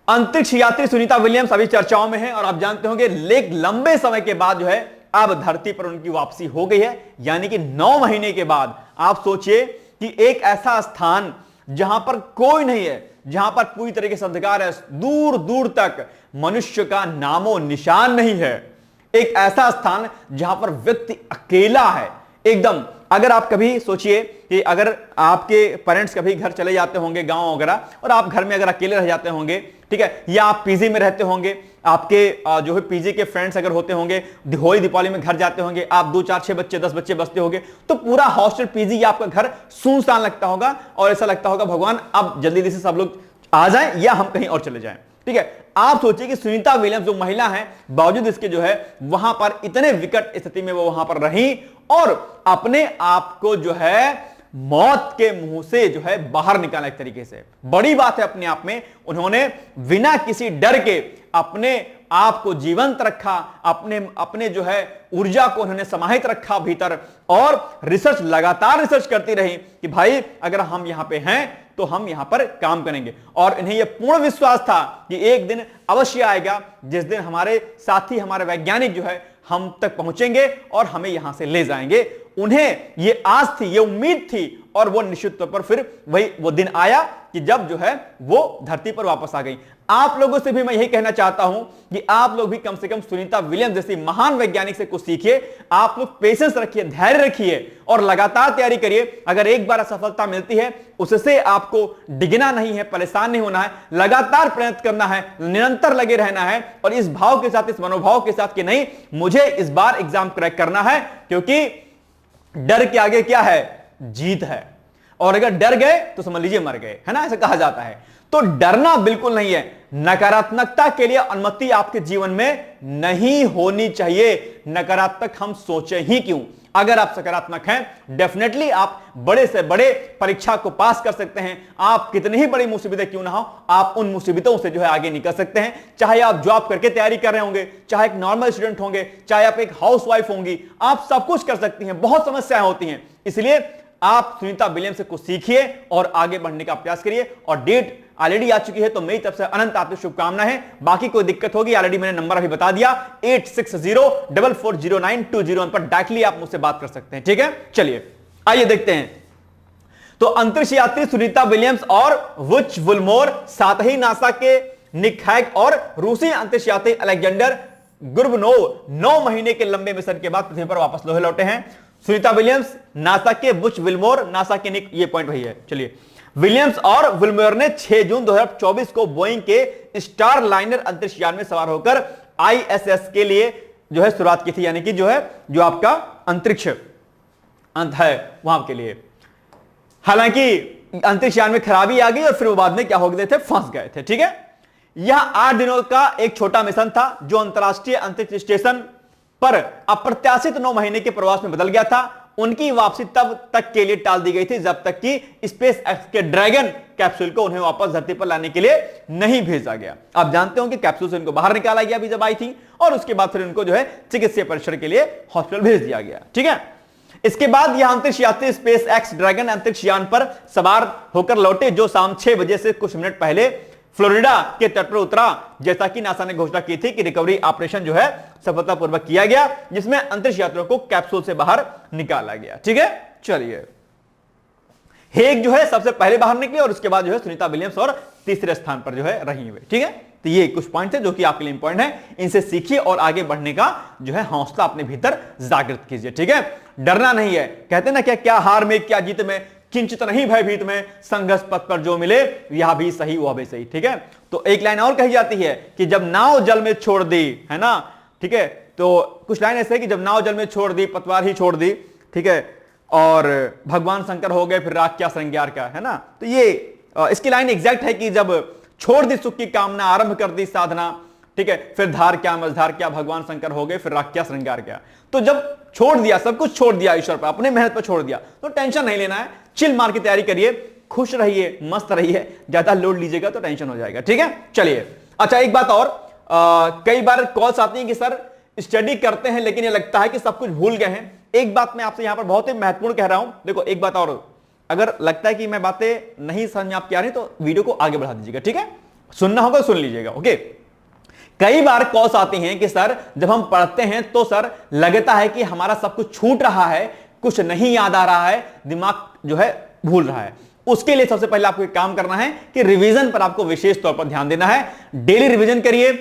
अंतरिक्ष यात्री सुनीता विलियम्स अभी चर्चाओं में है, और आप जानते होंगे लंबे समय के बाद जो है अब धरती पर उनकी वापसी हो गई है, यानी कि 9 महीने के बाद। आप सोचिए कि एक ऐसा स्थान जहां पर कोई नहीं है, जहां पर पूरी तरीके से अंधकार है, दूर दूर तक मनुष्य का नामो निशान नहीं है, एक ऐसा स्थान जहां पर व्यक्ति अकेला है एकदम। अगर आप कभी सोचिए कि अगर आपके पेरेंट्स कभी घर चले जाते होंगे गांव वगैरह, और आप घर में अगर अकेले रह जाते होंगे, ठीक है, या आप पीजी में रहते होंगे, आपके जो है पीजी के फ्रेंड्स अगर होते होंगे, होली दीपावली में घर जाते होंगे, आप 2 4 6 बच्चे 10 बच्चे बसते होंगे, तो पूरा हॉस्टल पीजी या आपका घर सुनसान लगता होगा, और ऐसा लगता होगा भगवान अब जल्दी से सब लोग आ जाएं या हम कहीं और चले जाएं। ठीक है, आप सोचिए कि सुनीता विलियम्स जो महिला है, बावजूद इसके जो है वहां पर इतने विकट स्थिति में वो वहां पर रही, और अपने आप को जो है मौत के मुंह से जो है बाहर निकाला। एक तरीके से बड़ी बात है अपने आप में, उन्होंने बिना किसी डर के अपने आपको जीवंत रखा, अपने अपने जो है ऊर्जा को उन्होंने समाहित रखा भीतर, और रिसर्च लगातार रिसर्च करती रही कि भाई अगर हम यहां पे हैं तो हम यहां पर काम करेंगे। और इन्हें यह पूर्ण विश्वास था कि एक दिन अवश्य आएगा जिस दिन हमारे साथी, हमारे वैज्ञानिक जो है हम तक पहुंचेंगे और हमें यहां से ले जाएंगे। उन्हें यह आस थी, यह उम्मीद थी, और वो निश्चित तौर पर फिर वो दिन आया कि जब जो है वो धरती पर वापस आ गई। आप लोगों से भी मैं यही कहना चाहता हूं कि आप लोग भी कम से कम सुनीता विलियम्स जैसी महान वैज्ञानिक से कुछ सीखिए। आप लोग पेशेंस रखिए, धैर्य रखिए और लगातार तैयारी करिए। अगर एक बार असफलता मिलती है उससे आपको डिगना नहीं है, परेशान नहीं होना है, लगातार प्रयत्न करना है, निरंतर लगे रहना है, और इस भाव के साथ, इस मनोभाव के साथ कि नहीं, मुझे इस बार एग्जाम क्रैक करना है, क्योंकि डर के आगे क्या है? जीत है। और अगर डर गए तो समझ लीजिए मर गए, है ना, ऐसा कहा जाता है। तो डरना बिल्कुल नहीं है। नकारात्मकता के लिए अनुमति आपके जीवन में नहीं होनी चाहिए। नकारात्मक हम सोचे ही क्यों? अगर आप सकारात्मक हैं, डेफिनेटली आप बड़े से बड़े परीक्षा को पास कर सकते हैं। आप कितनी ही बड़ी मुसीबतें क्यों ना हो, आप उन मुसीबतों से जो है आगे निकल सकते हैं। चाहे आप जॉब करके तैयारी कर रहे होंगे, चाहे एक नॉर्मल स्टूडेंट होंगे, चाहे आप एक हाउसवाइफ होंगी, आप सब कुछ कर सकती हैं। बहुत समस्याएं होती हैं, इसलिए आप सुनीता विलियम्स से कुछ सीखिए और आगे बढ़ने का प्रयास करिए। और डेट ऑलरेडी आ चुकी है, तो मेरी तरफ से अनंत आपको शुभकामनाएं हैं। बाकी कोई दिक्कत होगी, ऑलरेडी मैंने नंबर अभी बता दिया, 8604409201 पर डायरेक्टली आप मुझसे बात कर सकते हैं। ठीक है, चलिए आइए देखते हैं। तो अंतरिक्ष यात्री सुनीता विलियम्स और वुच वुलमोर, साथ ही नासा के निक हैग और रूसी अंतरिक्ष यात्री अलेक्जेंडर गुर्बनोव 9 महीने के लंबे मिशन के बाद पृथ्वी पर वापस लौटे हैं। सुनीता विलियम्स, नासा के बुच विलमोर, नासा के निक, ये पॉइंट वही है। चलिए, विलियम्स और विलमोर ने 6 जून 2024 को बोइंग के स्टार लाइनर अंतरिक्ष यान में सवार होकर आईएसएस के लिए जो है शुरुआत की थी, यानी कि जो है जो आपका अंतरिक्ष अंत है वहां के लिए। हालांकि अंतरिक्ष यान में खराबी आ गई और फिर वो बाद में क्या हो गए थे, फंस गए थे। ठीक है, यह 8 दिनों का एक छोटा मिशन था जो अंतरराष्ट्रीय अंतरिक्ष स्टेशन पर अप्रत्याशित 9 महीने के प्रवास में बदल गया था। उनकी वापसी तब तक के लिए टाल दी गई थी जब तक कि स्पेस एक्स के ड्रैगन कैप्सूल को उन्हें वापस धरती पर लाने के लिए नहीं भेजा गया। आप जानते हो कि कैप्सूल से उनको बाहर निकाला गया अभी जब आई थी, और उसके बाद फिर उनको जो है चिकित्सीय परीक्षण के लिए हॉस्पिटल भेज दिया गया। ठीक है, इसके बाद यह अंतरिक्ष यात्री स्पेस एक्स ड्रैगन अंतरिक्ष यान पर सवार होकर लौटे, जो शाम 6 बजे से कुछ मिनट पहले फ्लोरिडा के तट पर उतरा। जैसा कि नासा ने घोषणा की थी कि रिकवरी ऑपरेशन जो है सफलतापूर्वक किया गया, जिसमें अंतरिक्ष यात्रियों को कैप्सूल से बाहर निकाला गया। ठीक है, चलिए, हेग जो है सबसे पहले बाहर निकले और उसके बाद जो है सुनीता विलियम्स और तीसरे स्थान पर जो है रही हुए। ठीक है, तो ये कुछ पॉइंट थे जो कि आपके लिए इंपॉर्टेंट है। इनसे सीखिए और आगे बढ़ने का जो है हौसला अपने भीतर जागृत कीजिए। ठीक है, डरना नहीं है। कहते ना क्या हार में क्या जीत में, किंचित नहीं भयभीत में, संघर्ष पथ पर जो मिले यह भी सही वह भी सही। ठीक है, तो एक लाइन और कही जाती है कि जब नाव जल में छोड़ दी, है ना। ठीक है, तो कुछ लाइन ऐसे है कि जब नाव जल में छोड़ दी, पतवार ही छोड़ दी। ठीक है, और भगवान शंकर हो गए फिर राग क्या श्रृंगार का, है ना। तो ये इसकी लाइन एग्जैक्ट है कि जब छोड़ दी सुख की कामना, आरंभ कर दी साधना, ठीक है, फिर धार क्या मझधार क्या, भगवान शंकर हो गए फिर राग क्या श्रृंगार क्या। तो जब छोड़ दिया, सब कुछ छोड़ दिया ईश्वर पर, अपने मेहनत पर छोड़ दिया, तो टेंशन नहीं लेना है, चिल मार की तैयारी करिए, खुश रहिए, मस्त रहिए। ज्यादा लोड लीजिएगा तो टेंशन हो जाएगा। ठीक है, चलिए। अच्छा, एक बात और, कई बार कॉल्स आती हैं कि सर स्टडी करते हैं लेकिन ये लगता है कि सब कुछ भूल गए हैं। एक बात मैं आपसे यहां पर बहुत ही महत्वपूर्ण कह रहा हूं। देखो, एक बात और, अगर लगता है कि मैं बातें नहीं समझ में आपकी आ रही तो वीडियो को आगे बढ़ा दीजिएगा। ठीक है, सुनना होगा सुन लीजिएगा। ओके, कई बार कॉल्स आती हैं कि सर जब हम पढ़ते हैं तो सर लगता है कि हमारा सब कुछ छूट रहा है, कुछ नहीं याद आ रहा है, दिमाग जो है भूल रहा है। उसके लिए सबसे पहले आपको एक काम करना है कि रिवीजन पर आपको विशेष तौर पर ध्यान देना है। डेली रिवीजन करिए,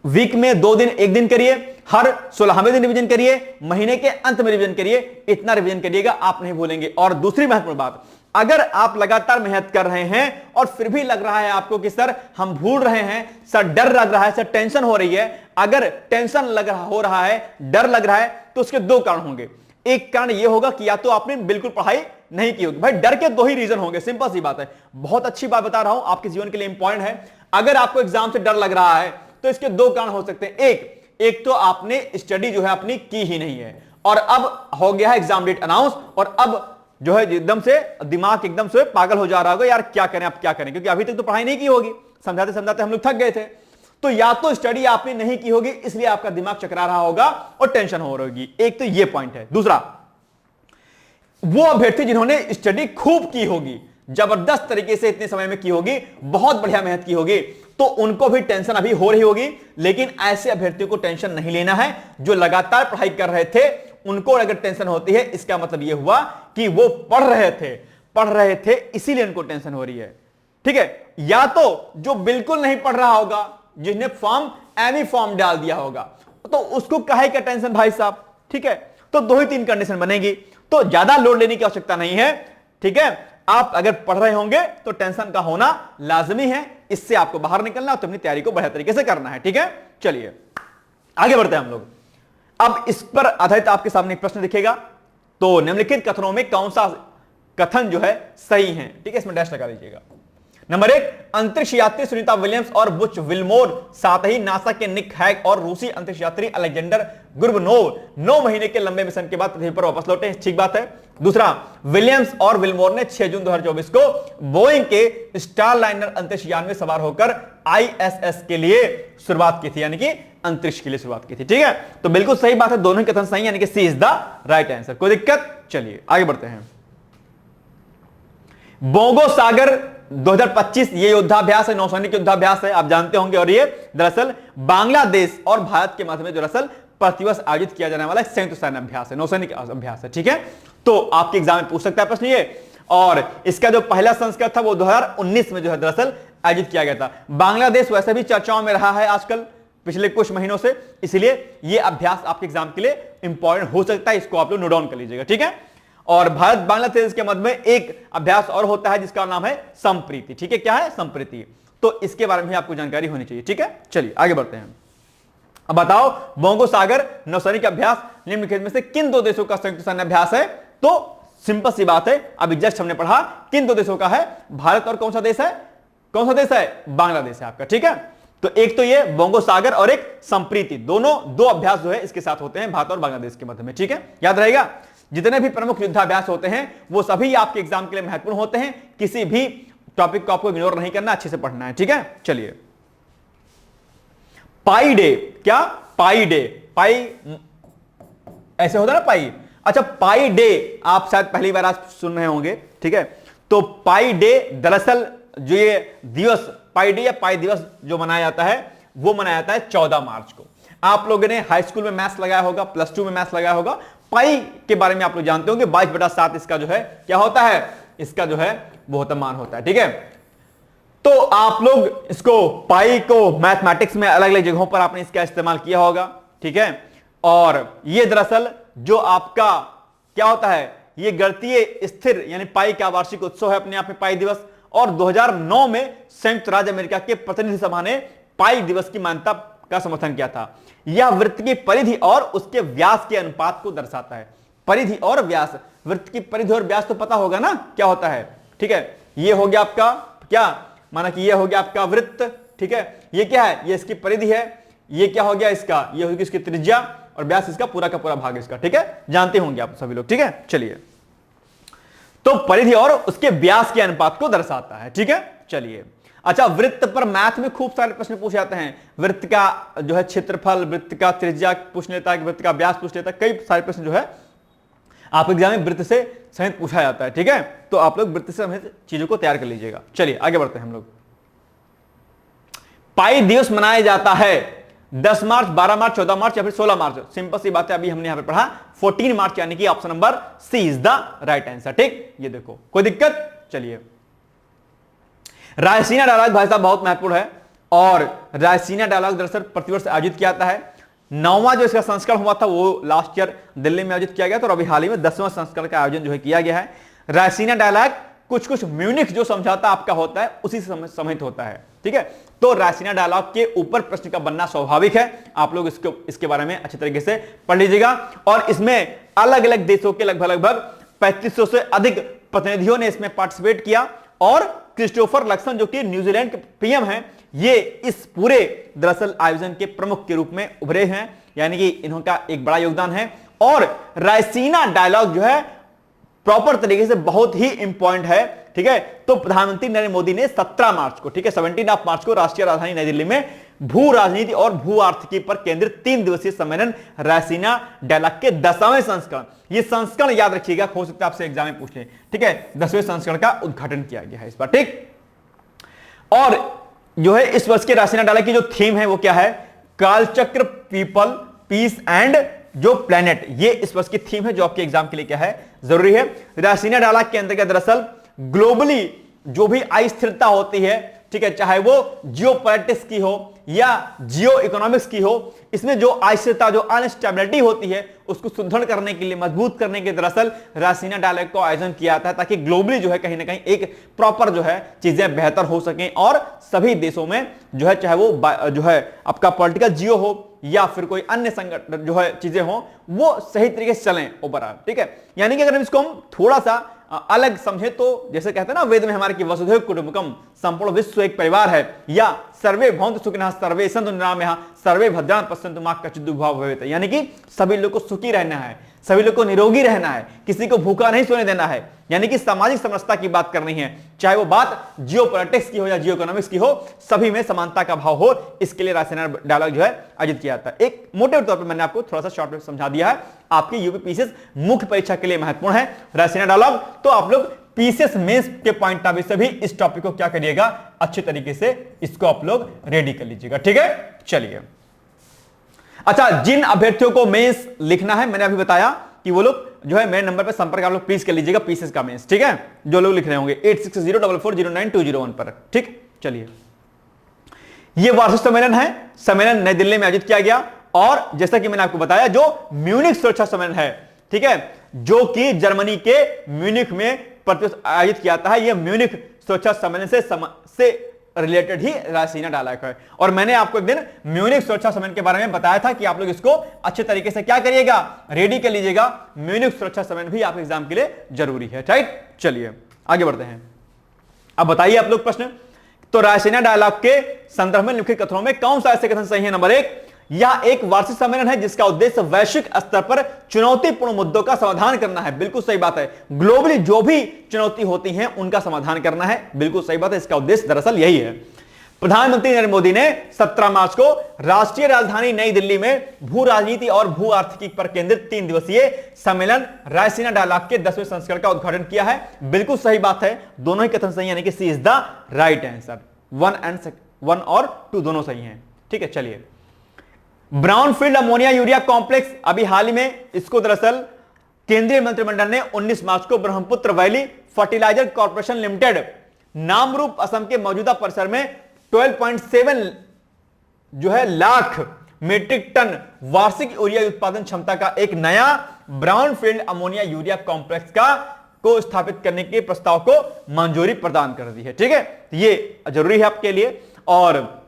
वीक में 2 दिन 1 दिन करिए, हर 16वें दिन रिवीजन करिए, महीने के अंत में रिवीजन करिए। इतना रिवीजन करिएगा, आप नहीं भूलेंगे। और दूसरी महत्वपूर्ण बात, अगर आप लगातार मेहनत कर रहे हैं और फिर भी लग रहा है आपको कि सर हम भूल रहे हैं, सर डर लग रहा है, सर टेंशन हो रही है, अगर टेंशन हो रहा है, डर लग रहा है, तो उसके 2 कारण होंगे। एक कारण यह होगा कि या तो आपने बिल्कुल पढ़ाई नहीं की होगी। भाई डर के 2 ही रीजन होंगे, सिंपल सी बात है। बहुत अच्छी बात बता रहा हूं, आपके जीवन के लिए इंपॉर्टेंट है। अगर आपको एग्जाम से डर लग रहा है तो इसके 2 कारण हो सकते हैं। एक तो आपने स्टडी जो है अपनी की ही नहीं है, और अब हो गया है एग्जाम डेट अनाउंस, और अब जो है एकदम से दिमाग एकदम से पागल हो जा रहा होगा, यार क्या करें अब क्या करें, क्योंकि अभी तक तो पढ़ाई नहीं की होगी, समझाते समझाते हम लोग थक गए थे। तो या तो स्टडी आपने नहीं की होगी इसलिए आपका दिमाग चकरा रहा होगा और टेंशन हो रही होगी, एक तो ये पॉइंट है। दूसरा, वो अभ्यर्थी जिन्होंने स्टडी खूब की होगी, जबरदस्त तरीके से इतने समय में की होगी, बहुत बढ़िया मेहनत की होगी, तो उनको भी टेंशन अभी हो रही होगी। लेकिन ऐसे अभ्यर्थियों को टेंशन नहीं लेना है जो लगातार पढ़ाई कर रहे थे। उनको अगर टेंशन होती है इसका मतलब यह हुआ कि वो पढ़ रहे थे इसीलिए उनको टेंशन हो रही है, ठीक है। या तो जो बिल्कुल नहीं पढ़ रहा होगा, जिसने फॉर्म एनी फॉर्म डाल दिया होगा, तो उसको काहे का टेंशन भाई साहब, ठीक है। तो 2 ही 3 कंडीशन बनेगी, तो ज्यादा लोड लेने की आवश्यकता नहीं है, ठीक है। आप अगर पढ़ रहे होंगे तो टेंशन का होना लाजमी है, इससे आपको बाहर निकलना और अपनी तैयारी को बढ़िया तरीके से करना है, ठीक है। चलिए आगे बढ़ते हैं हम लोग। अब इस पर आधारित आपके सामने एक प्रश्न दिखेगा, तो निम्नलिखित कथनों में कौन सा कथन जो है सही है, ठीक है, इसमें डैश लगा लीजिएगा। नंबर 1, अंतरिक्ष यात्री सुनीता विलियम्स और बुच विल्मोर, साथ ही नासा के निक हैग और रूसी अंतरिक्ष यात्री अलेक्जेंडर गुर्बनोव 9 महीने के लंबे मिशन के बाद पृथ्वी पर वापस लौटे, ठीक बात है। दूसरा, विलियम्स और विल्मोर ने 6 जून 2024 को बोइंग के स्टारलाइनर अंतरिक्ष यान में सवार होकर आईएसएस के लिए शुरुआत की थी, यानी कि अंतरिक्ष के लिए शुरुआत की थी, ठीक है। तो बिल्कुल सही बात है, दोनों ही कथन सही, यानी कि सी इज द राइट आंसर। कोई दिक्कत? चलिए आगे बढ़ते हैं। बोंगो सागर 2025 ये युद्धाभ्यास है, नौसैनिक युद्धाभ्यास है, आप जानते होंगे। और ये दरअसल बांग्लादेश और भारत के मध्य में दरअसल प्रतिवर्ष आयोजित किया जाने वाला संयुक्त सैन्य अभ्यास है, नौसैनिक अभ्यास है, ठीक है। तो आपके एग्जाम में पूछ सकता है प्रश्न ये। और इसका जो पहला संस्करण था वो 2019 में जो है दरअसल आयोजित किया गया था। बांग्लादेश वैसे भी चर्चाओं में रहा है आजकल पिछले कुछ महीनों से, इसलिए ये अभ्यास आपके एग्जाम के लिए इंपॉर्टेंट हो सकता है, इसको आप लोग नोट डाउन कर लीजिएगा, ठीक है। और भारत बांग्लादेश के मध्य में एक अभ्यास और होता है जिसका नाम है संप्रीति, ठीक है। क्या है? संप्रीति। तो इसके बारे में आपको जानकारी होनी चाहिए, ठीक है। चलिए आगे बढ़ते हैं। अब बताओ, बोंगो सागर नौसैनिक अभ्यास निम्नलिखित में से किन 2 देशों का संयुक्त सैन्य अभ्यास है? तो सिंपल सी बात है, अभी जस्ट हमने पढ़ा किन 2 देशों का है, भारत और कौन सा देश है? कौन सा देश है? बांग्लादेश है आपका, ठीक है। तो एक तो ये बोंगो सागर और एक संप्रीति, दोनों 2 अभ्यास जो है इसके साथ होते हैं भारत और बांग्लादेश के मध्य में, ठीक है। याद रहेगा, जितने भी प्रमुख युद्धाभ्यास होते हैं वो सभी आपके एग्जाम के लिए महत्वपूर्ण होते हैं, किसी भी टॉपिक को आपको इग्नोर नहीं करना, अच्छे से पढ़ना है, ठीक है। चलिए, पाई डे, क्या पाई डे? पाई ऐसे होता है ना, पाई। अच्छा, पाई डे आप शायद पहली बार आज सुन रहे होंगे, ठीक है। तो पाई डे दरअसल जो ये दिवस पाई डे या पाई दिवस जो मनाया जाता है वो मनाया जाता है 14 मार्च को। आप लोगों ने हाई स्कूल में मैथ्स लगाया होगा, प्लस 2 में मैथ्स लगाया होगा, पाई के बारे में आप लोग जानते होंगे। 22/7 इसका जो है क्या होता है? इसका जो है वो होता मान होता है, ठीक है। तो आप लोग इसको पाई को मैथमेटिक्स में अलग अलग जगहों पर आपने इसका इस्तेमाल किया होगा, ठीक है। और ये दरअसल जो आपका क्या होता है, ये गणितीय स्थिर यानी पाई का वार्षिक उत्सव है अपने आप में, पाई दिवस। और 2009 में संयुक्त राज्य अमेरिका के प्रतिनिधि सभा ने पाई दिवस की मान्यता का समर्थन किया था। यह वृत्त की परिधि और उसके व्यास के अनुपात को दर्शाता है। परिधि और व्यास, वृत्त की परिधि और व्यास तो पता होगा ना क्या होता है, ठीक है। ये हो गया आपका क्या, माना कि ये हो गया आपका वृत्त, ठीक है। ये क्या है? ये इसकी परिधि है। ये क्या हो गया इसका? ये होगी इसकी त्रिज्या, और व्यास इसका पूरा का पूरा भाग इसका, ठीक है। जानते होंगे आप सभी लोग, ठीक है। चलिए, तो परिधि और उसके व्यास के अनुपात को दर्शाता है, ठीक है। चलिए, अच्छा, वृत्त पर मैथ में खूब सारे प्रश्न पूछे जाते हैं। वृत्त का जो है क्षेत्रफल, वृत्त का त्रिज्या पूछ लेता है, वृत्त का व्यास पूछ लेता है, कई सारे प्रश्न जो है आप एग्जाम में वृत्त से सहित पूछा जाता है, ठीक है। तो आप लोग वृत्त से सहित चीजों को तैयार कर लीजिएगा। चलिए आगे बढ़ते हैं हम लोग। पाई दिवस मनाया जाता है 10 मार्च, 12 मार्च, 14 मार्च या फिर 16 मार्च। सिंपल सी बात है, अभी हमने यहां पे पढ़ा 14 मार्च, यानी कि option number C is the right answer, ठीक। ये देखो, कोई दिक्कत? चलिए, रायसीना डायलॉग भाई साहब बहुत महत्वपूर्ण है, और रायसीना डायलॉग दरअसल प्रतिवर्ष आयोजित किया जाता है। 9वां जो इसका संस्करण हुआ था वो लास्ट ईयर दिल्ली में आयोजित किया गया था, और अभी हाल ही में 10वां संस्करण का आयोजन जो है किया गया है। रायसीना डायलॉग कुछ म्यूनिख जो समझौता आपका होता है उसी से समित होता है, ठीक है। तो रायसीना डायलॉग के ऊपर प्रश्न का बनना स्वाभाविक है, आप लोग इसके बारे में अच्छी तरीके से पढ़ लीजिएगा। और इसमें अलग अलग देशों के लगभग 3500 से अधिक प्रतिनिधियों ने इसमें पार्टिसिपेट किया, और क्रिस्टोफर लक्सन जो कि न्यूजीलैंड के पीएम हैं, ये इस पूरे दरअसल आयोजन के प्रमुख के रूप में उभरे हैं, यानी कि इनका एक बड़ा योगदान है। और रायसीना डायलॉग जो है प्रॉपर तरीके से बहुत ही इंपॉर्टेंट है, ठीक है। तो प्रधानमंत्री नरेंद्र मोदी ने 17 मार्च को, ठीक है, 17 मार्च को राष्ट्रीय राजधानी नई दिल्ली में भू राजनीति और भू आर्थिकी पर केंद्रित 3 दिवसीय सम्मेलन रायसीना डायलॉग के 10वें संस्करण, ये संस्करण याद रखिएगा, हो सकता है आपसे एग्जाम में पूछे, ठीक है, 10वें संस्करण का उद्घाटन किया गया है इस बार, ठीक। और जो है इस वर्ष के रायसीना डायलॉग की जो थीम है वो क्या है, कालचक्र, पीपल, पीस एंड जो प्लेनेट, ये इस वर्ष की थीम है जो आपके एग्जाम के लिए क्या है, जरूरी है। रायसीना डायलॉग के अंतर्गत दरअसल ग्लोबली जो भी अस्थिरता होती है, ठीक है, चाहे वो जियो पॉलिटिक्स की हो या जियो इकोनॉमिक्स की हो, इसमें जो अस्थिरता, जो अनस्टेबिलिटी होती है उसको सुदृढ़ करने के लिए, मजबूत करने के दरअसल रायसीना डायलॉग को आयोजन किया जाता है, ताकि ग्लोबली जो है कहीं ना कहीं एक प्रॉपर जो है चीजें बेहतर हो सकें और सभी देशों में जो है, चाहे वो जो है आपका पॉलिटिकल जियो हो या फिर कोई अन्य संगठन जो है चीजें हो, वो सही तरीके से चलें ओवरऑल, ठीक है। यानी कि अगर इसको हम थोड़ा सा अलग समझे तो जैसे कहते हैं ना वेद में हमारे की वसुधैव कुटुंबकम, संपूर्ण विश्व एक परिवार है, या सर्वे भवन्तु सुखिनः सर्वे सन्तु निरामयाः सर्वे भद्राणि पश्यन्तु मा कश्चित् दुर्भाग्यः भवेत्, यानी कि सभी लोग को सुखी रहना है, सभी लोग को निरोगी रहना है, किसी को भूखा नहीं सोने देना है, यानी कि सामाजिक समरसता की बात करनी है, चाहे वो बात जियो पॉलिटिक्स की हो या जियो इकोनॉमिक्स की हो, सभी में समानता का भाव हो, इसके लिए रायसीना डायलॉग जो है आयोजित किया जाता है। एक मोटे तौर पर मैंने आपको थोड़ा सा शॉर्ट में समझा दिया है, आपकी यूपीपीसीएस मुख्य परीक्षा के लिए महत्वपूर्ण है रायसीना डायलॉग, तो आप लोग पीसीएस मेंस के पॉइंट ऑफ व्यू से भी इस टॉपिक को क्या करिएगा, अच्छे तरीके से इसको आप लोग रेडी कर लीजिएगा, ठीक है। चलिए, अच्छा, जिन अभ्यर्थियों को मेंस लिखना है मैंने अभी बताया कि वो लोग जो है मेरे नंबर पे संपर्क आप लोग प्लीज कर लीजिएगा, पीसीएस का मेंस, ठीक है, जो लोग लिख रहे होंगे 8604409201 पर, ठीक। चलिए, ये वार्षिक सम्मेलन है, सम्मेलन नई दिल्ली में आयोजित किया गया, और जैसा कि मैंने आपको बताया जो म्यूनिख सुरक्षा सम्मेलन है, ठीक है, जो कि जर्मनी के म्यूनिख में आयोजित किया जाता है, यह म्यूनिख सुरक्षा सम्मेलन से रिलेटेड ही रायसीना डायलॉग है। और मैंने आपको एक दिन म्यूनिख सुरक्षा सम्मेलन के बारे में बताया था कि आप लोग इसको अच्छे तरीके से क्या करिएगा, रेडी कर लीजिएगा, म्यूनिख सुरक्षा सम्मेलन भी आपके एग्जाम के लिए जरूरी है, राइट। चलिए आगे बढ़ते हैं, अब बताइए आप लोग प्रश्न, तो रायसीना डायलॉग के संदर्भ में लिखित कथनों में कौन सा ऐसे कथन सही है। नंबर 1, यह एक वार्षिक सम्मेलन है जिसका उद्देश्य वैश्विक स्तर पर चुनौतीपूर्ण मुद्दों का समाधान करना है। बिल्कुल सही बात है, ग्लोबली जो भी चुनौती होती हैं उनका समाधान करना है, बिल्कुल सही बात है, इसका उद्देश्य दरअसल यही है। प्रधानमंत्री नरेंद्र मोदी ने 17 मार्च को राष्ट्रीय राजधानी नई दिल्ली में भू राजनीति और भू आर्थिकी पर केंद्रित 3 दिवसीय सम्मेलन रायसीना डायलॉग के 10वें संस्करण का उद्घाटन किया है। बिल्कुल सही बात है, दोनों ही कथन सही, यानी कि सी इज द राइट आंसर, 1 और 2 दोनों सही हैं, ठीक है। चलिए, ब्राउनफील्ड अमोनिया यूरिया कॉम्प्लेक्स, अभी हाल ही में इसको दरअसल केंद्रीय मंत्रिमंडल ने 19 मार्च को Brahmaputra valley fertilizer corporation limited Namrup Assam के मौजूदा परिसर में 12.7 जो है लाख मीट्रिक टन वार्षिक यूरिया उत्पादन क्षमता का एक नया ब्राउनफील्ड अमोनिया यूरिया कॉम्प्लेक्स को स्थापित करने के प्रस्ताव को मंजूरी प्रदान कर दी है, ठीक है। ये जरूरी है आपके लिए, और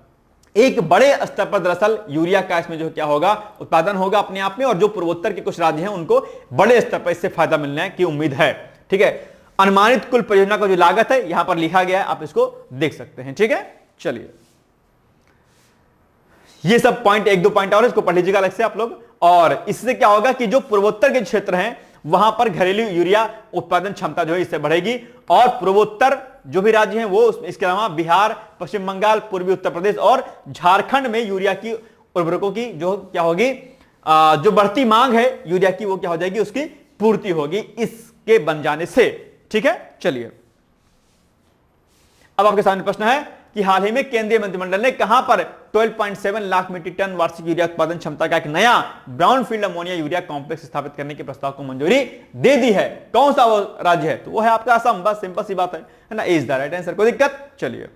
एक बड़े स्तर पर दरअसल यूरिया का इसमें जो क्या होगा, उत्पादन होगा अपने आप में, और जो पूर्वोत्तर के कुछ राज्य हैं उनको बड़े स्तर पर इससे फायदा मिलने की उम्मीद है, ठीक है। अनुमानित कुल परियोजना का जो लागत है यहां पर लिखा गया है, आप इसको देख सकते हैं, ठीक है। चलिए, ये सब पॉइंट, 1-2 पॉइंट और इसको पढ़ लीजिएगा अलग से आप लोग, और इससे क्या होगा कि जो पूर्वोत्तर के क्षेत्र हैं वहां पर घरेलू यूरिया उत्पादन क्षमता जो है इससे बढ़ेगी, और पूर्वोत्तर जो भी राज्य हैं वो, इसके अलावा बिहार, पश्चिम बंगाल, पूर्वी उत्तर प्रदेश और झारखंड में यूरिया की उर्वरकों की जो क्या होगी, जो बढ़ती मांग है यूरिया की, वो क्या हो जाएगी, उसकी पूर्ति होगी इसके बन जाने से, ठीक है। चलिए, अब आपके सामने प्रश्न है कि हाल ही में केंद्रीय मंत्रिमंडल ने कहां पर 12.7 लाख मीट्रिक टन वार्षिक यूरिया उत्पादन क्षमता का एक नया ब्राउनफील्ड अमोनिया यूरिया कॉम्प्लेक्स स्थापित करने के प्रस्ताव को मंजूरी दे दी है। कौन सा वो राज्य है, तो वो है आपका असम, बस सिंपल सी बात है ना, इज द राइट आंसर, कोई दिक्कत। चलिए,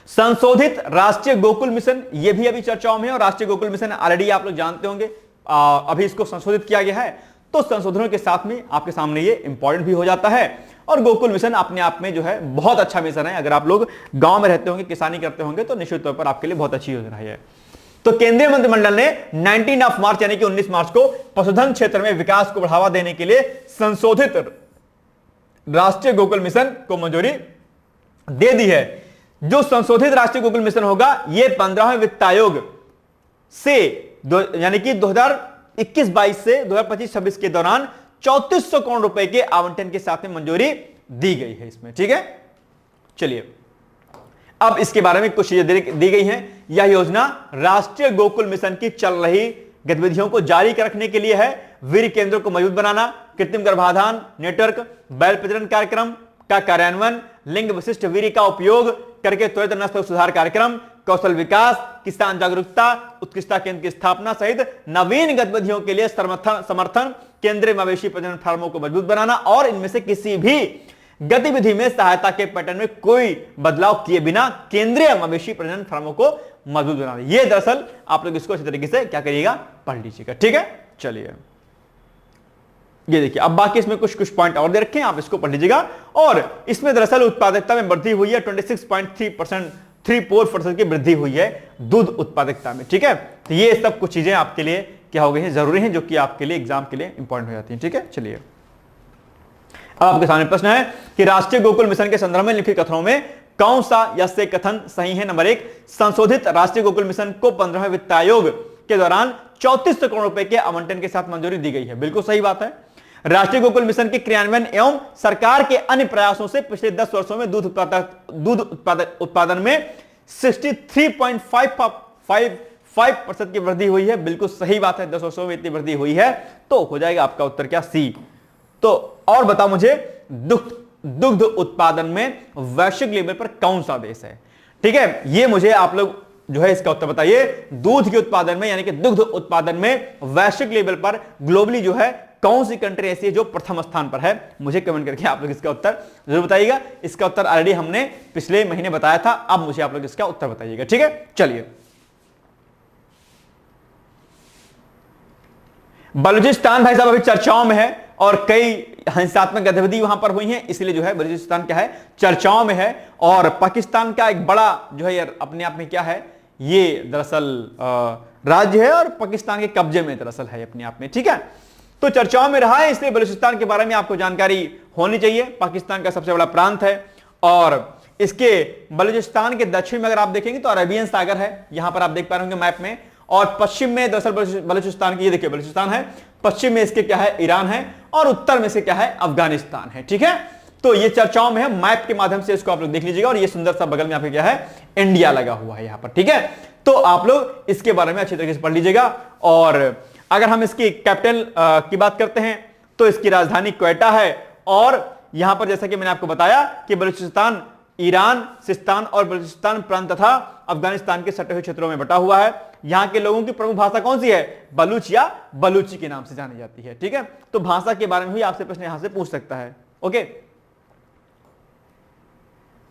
संशोधित राष्ट्रीय गोकुल मिशन, ये भी अभी चर्चाओं में है, और राष्ट्रीय गोकुल मिशन ऑलरेडी आप लोग जानते होंगे, अभी इसको संशोधित किया गया है, तो संशोधनों के साथ में आपके सामने ये इंपॉर्टेंट भी हो जाता है। और गोकुल मिशन अपने आप में जो है बहुत अच्छा मिशन है, अगर आप लोग गांव में रहते होंगे, किसानी करते होंगे, तो निश्चित तौर पर आपके लिए बहुत अच्छी योजना है। तो केंद्रीय मंत्रिमंडल ने 19 मार्च यानी कि 19 मार्च को पशुधन क्षेत्र में विकास को बढ़ावा देने के लिए संशोधित राष्ट्रीय गोकुल मिशन को मंजूरी दे दी है। जो संशोधित राष्ट्रीय गोकुल मिशन होगा ये 15वें वित्त आयोग से यानी कि 2021-22 से 2025-26 के दौरान 3400 करोड़ रुपए के आवंटन के साथ में मंजूरी दी गई है इसमें, ठीक है। चलिए, अब इसके बारे में कुछ चीजें दी गई हैं। यह योजना राष्ट्रीय गोकुल मिशन की चल रही गतिविधियों को जारी रखने के लिए है। वीर्य केंद्रों को मजबूत बनाना, कृत्रिम गर्भाधान नेटवर्क, बैल प्रजनन कार्यक्रम का कार्यान्वयन, लिंग विशिष्ट वीर्य का उपयोग करके त्वरित नस्ल सुधार कार्यक्रम, कौशल विकास, किसान जागरूकता, उत्कृष्टता केंद्र की स्थापना सहित नवीन गतिविधियों के लिए समर्थन, केंद्रीय मवेशी प्रजनन फार्मों को मजबूत बनाना और इनमें से किसी भी गतिविधि में सहायता के पैटर्न में कोई बदलाव किए बिना केंद्रीय मवेशी प्रजनन फार्मों को मजबूत बनाना। ये दरअसल आप लोग इसको अच्छी तरीके से क्या करिएगा, पढ़ लीजिएगा। ठीक है, चलिए ये देखिए, अब बाकी इसमें कुछ पॉइंट और दे रखे हैं, आप इसको पढ़ लीजिएगा। और इसमें दरअसल उत्पादकता में वृद्धि हुई है, 26.34% की वृद्धि हुई है दूध उत्पादकता में। ठीक है, तो ये सब कुछ चीजें आपके लिए क्या हो गई हैं, जरूरी हैं, जो कि आपके लिए एग्जाम के लिए इंपॉर्टेंट हो जाती हैं। ठीक है, चलिए अब आपके सामने प्रश्न है कि राष्ट्रीय गोकुल मिशन के संदर्भ में लिखित कथनों में कौन सा या से कथन सही है। नंबर 1, संशोधित राष्ट्रीय गोकुल मिशन को 15वें वित्त आयोग के दौरान 3400 करोड़ रुपए के आवंटन के साथ मंजूरी दी गई है। बिल्कुल सही बात है। राष्ट्रीय गोकुल मिशन के क्रियान्वयन एवं सरकार के अन्य प्रयासों से पिछले 10 वर्षों में दूध उत्पादन में 63.55% की वृद्धि हुई है। बिल्कुल सही बात है, 10 वर्षों में इतनी वृद्धि हुई है, तो हो जाएगा आपका उत्तर क्या, सी। तो और बताओ मुझे, दुग्ध उत्पादन में वैश्विक लेवल पर कौन सा देश है। ठीक है, ये मुझे आप लोग जो है इसका उत्तर बताइए। दूध के उत्पादन में यानी कि दुग्ध उत्पादन में वैश्विक लेवल पर ग्लोबली जो है कौन सी कंट्री ऐसी है जो प्रथम स्थान पर है, मुझे कमेंट करके आप लोग इसका उत्तर जरूर बताइएगा। इसका उत्तर ऑलरेडी हमने पिछले महीने बताया था, अब मुझे आप लोग इसका उत्तर बताइएगा। ठीक है, चलिए बलूचिस्तान भाई साहब अभी चर्चाओं में है और कई हिंसात्मक गतिविधि वहां पर हुई हैं, इसलिए जो है बलूचिस्तान क्या है, चर्चाओं में है। और पाकिस्तान का एक बड़ा जो है यार अपने आप में क्या है, ये दरअसल राज्य है और पाकिस्तान के कब्जे में दरअसल है अपने आप में। ठीक है, तो चर्चाओं में रहा है, इसलिए बलूचिस्तान के बारे में आपको जानकारी होनी चाहिए। पाकिस्तान का सबसे बड़ा प्रांत है और इसके बलूचिस्तान के दक्षिण में अगर आप देखेंगे तो अरेबियन सागर है, यहां पर आप देख पा रहे होंगे मैप में। और पश्चिम में दरअसल बलूचिस्तान की, ये देखिए बलूचिस्तान है, पश्चिम में इसके क्या है, ईरान है, और उत्तर में से क्या है, अफगानिस्तान है। ठीक है, तो ये चर्चाओं में है, मैप के माध्यम से इसको आप लोग देख लीजिएगा। और ये सुंदर सा बगल में आपके क्या है, इंडिया लगा हुआ है यहां पर। ठीक है, तो आप लोग इसके बारे में अच्छी तरीके से पढ़ लीजिएगा। और अगर हम इसकी कैपिटल की बात करते हैं तो इसकी राजधानी क्वेटा है। और यहां पर जैसा कि मैंने आपको बताया कि बलूचिस्तान ईरान, सिस्तान और बलूचिस्तान प्रांत तथा अफगानिस्तान के सटे हुए क्षेत्रों में बटा हुआ है। यहां के लोगों की प्रमुख भाषा कौन सी है, बलूच या बलूची के नाम से जानी जाती है। ठीक है, तो भाषा के बारे में भी आपसे प्रश्न यहां से पूछ सकता है। ओके,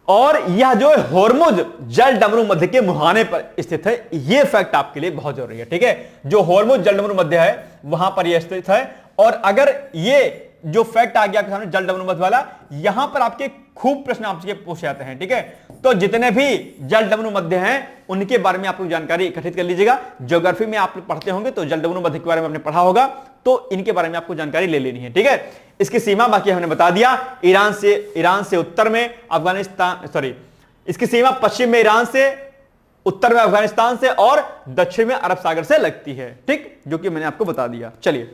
और यह जो होर्मुज जल डमरू मध्य के मुहाने पर स्थित है, यह फैक्ट आपके लिए बहुत जरूरी है। ठीक है, जो होर्मुज जल डमरू मध्य है वहां पर यह स्थित है। और अगर ये जो फैक्ट आ गया आपके सामने जल डमरू मध्य वाला, यहां पर आपके खूब प्रश्न आपसे पूछे जाते हैं। ठीक है, तो जितने भी जल डमरू मध्य हैं उनके बारे में आप लोग जानकारी इकट्ठित कर लीजिएगा। ज्योग्राफी में आप लोग पढ़ते होंगे तो जल डमरू मध्य के बारे में आपने पढ़ा होगा, तो इनके बारे में आपको जानकारी ले लेनी है। ठीक है, इसकी सीमा बाकी हमने बता दिया, ईरान से उत्तर में अफगानिस्तान, सॉरी इसकी सीमा पश्चिम में ईरान से, उत्तर में अफगानिस्तान से और दक्षिण में अरब सागर से लगती है। ठीक, जो कि मैंने आपको बता दिया। चलिए,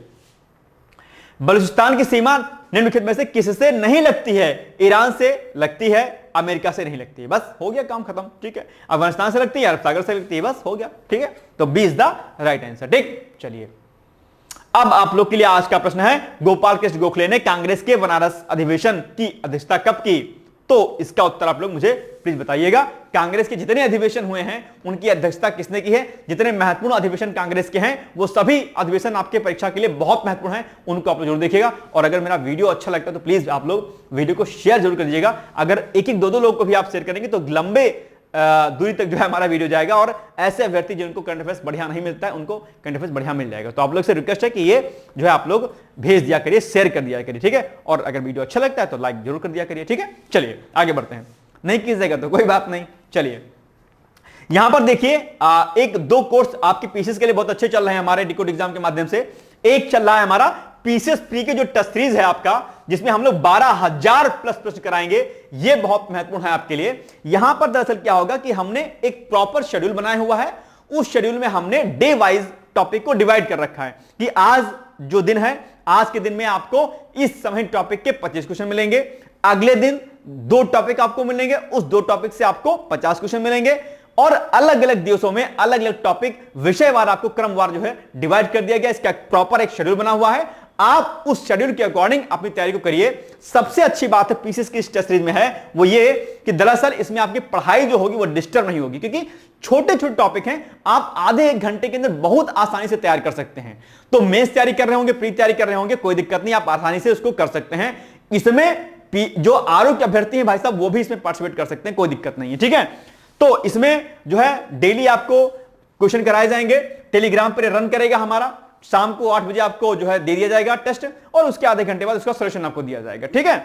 बलूचिस्तान की सीमा निम्नलिखित में से किससे नहीं लगती है, ईरान से लगती है, अमेरिका से नहीं लगती है, बस हो गया काम खत्म। ठीक है, अफगानिस्तान से लगती है, अरब सागर से लगती है, बस हो गया। ठीक है, तो B is the right answer. ठीक, चलिए अब आप लोग के लिए आज का प्रश्न है, गोपाल कृष्ण गोखले ने कांग्रेस के बनारस अधिवेशन की अध्यक्षता कब की, तो इसका उत्तर आप लोग मुझे प्लीज बताइएगा। कांग्रेस के जितने अधिवेशन हुए हैं उनकी अध्यक्षता किसने की है, जितने महत्वपूर्ण अधिवेशन कांग्रेस के हैं वो सभी अधिवेशन आपके परीक्षा के लिए बहुत महत्वपूर्ण हैं, उनको आप लोग जरूर देखिएगा। और अगर मेरा वीडियो अच्छा लगता है तो प्लीज आप लोग वीडियो को शेयर जरूर कर दीजिएगा। अगर एक एक दो लोग को भी आप शेयर करेंगे तो लंबे दूरी तक जो है हमारा वीडियो जाएगा और ऐसे अभ्यर्थी जिनको करंट अफेयर्स बढ़िया नहीं मिलता है उनको करंट अफेयर्स बढ़िया मिल जाएगा। तो आप लोग से रिक्वेस्ट है कि ये जो है आप लोग भेज दिया करिए, शेयर कर दिया करिए। ठीक है, और अगर वीडियो अच्छा लगता है तो लाइक जरूर कर दिया करिए। ठीक है, चलिए आगे बढ़ते हैं, नहीं कीजिएगा तो कोई बात नहीं। चलिए यहां पर देखिए, एक दो कोर्स आपके पीसीएस के लिए बहुत अच्छे चल रहे हैं हमारे डिकोड एग्जाम के माध्यम से। एक चल रहा है हमारा पीसीएस प्री के जो टेस्ट सीरीज है आपका, जिसमें हम लोग 12,000 प्लस प्रश्न कराएंगे, ये बहुत महत्वपूर्ण है आपके लिए। यहां पर दरअसल क्या होगा कि हमने एक प्रॉपर शेड्यूल बनाया हुआ है, उस शेड्यूल में हमने डे वाइज टॉपिक को डिवाइड कर रखा है कि आज जो दिन है, आज के दिन में आपको इस समय टॉपिक के 25 क्वेश्चन मिलेंगे, अगले दिन 2 टॉपिक आपको मिलेंगे, उस 2 टॉपिक से आपको 50 क्वेश्चन मिलेंगे और अलग अलग दिवसों में अलग अलग टॉपिक विषयवार आपको क्रमवार जो है डिवाइड कर दिया गया। इसका प्रॉपर एक शेड्यूल बना हुआ है, आप उस शेड्यूल के अकॉर्डिंग अपनी तैयारी को करिए। सबसे अच्छी बात है पीसीएस की इस टेस्ट सीरीज में है वो ये कि दरअसल इसमें आपकी पढ़ाई जो होगी वो डिस्टर्ब नहीं होगी, क्योंकि छोटे छोटे टॉपिक हैं, आप आधे 1 घंटे के अंदर बहुत आसानी से तैयार कर सकते हैं। तो मेंस तैयारी कर रहे होंगे, प्री तैयारी कर रहे होंगे, कोई दिक्कत नहीं, आप आसानी से उसको कर सकते हैं। इसमें जो आरोग्य अभ्यर्थी हैं भाई साहब वो भी इसमें पार्टिसिपेट कर सकते हैं, कोई दिक्कत नहीं है, ठीक है। तो इसमें जो है डेली आपको क्वेश्चन कराए जाएंगे, टेलीग्राम पर रन करेगा हमारा, शाम को 8 बजे आपको जो है दे दिया जाएगा टेस्ट और उसके आधे घंटे बाद उसका सॉल्यूशन आपको दिया जाएगा, ठीक है।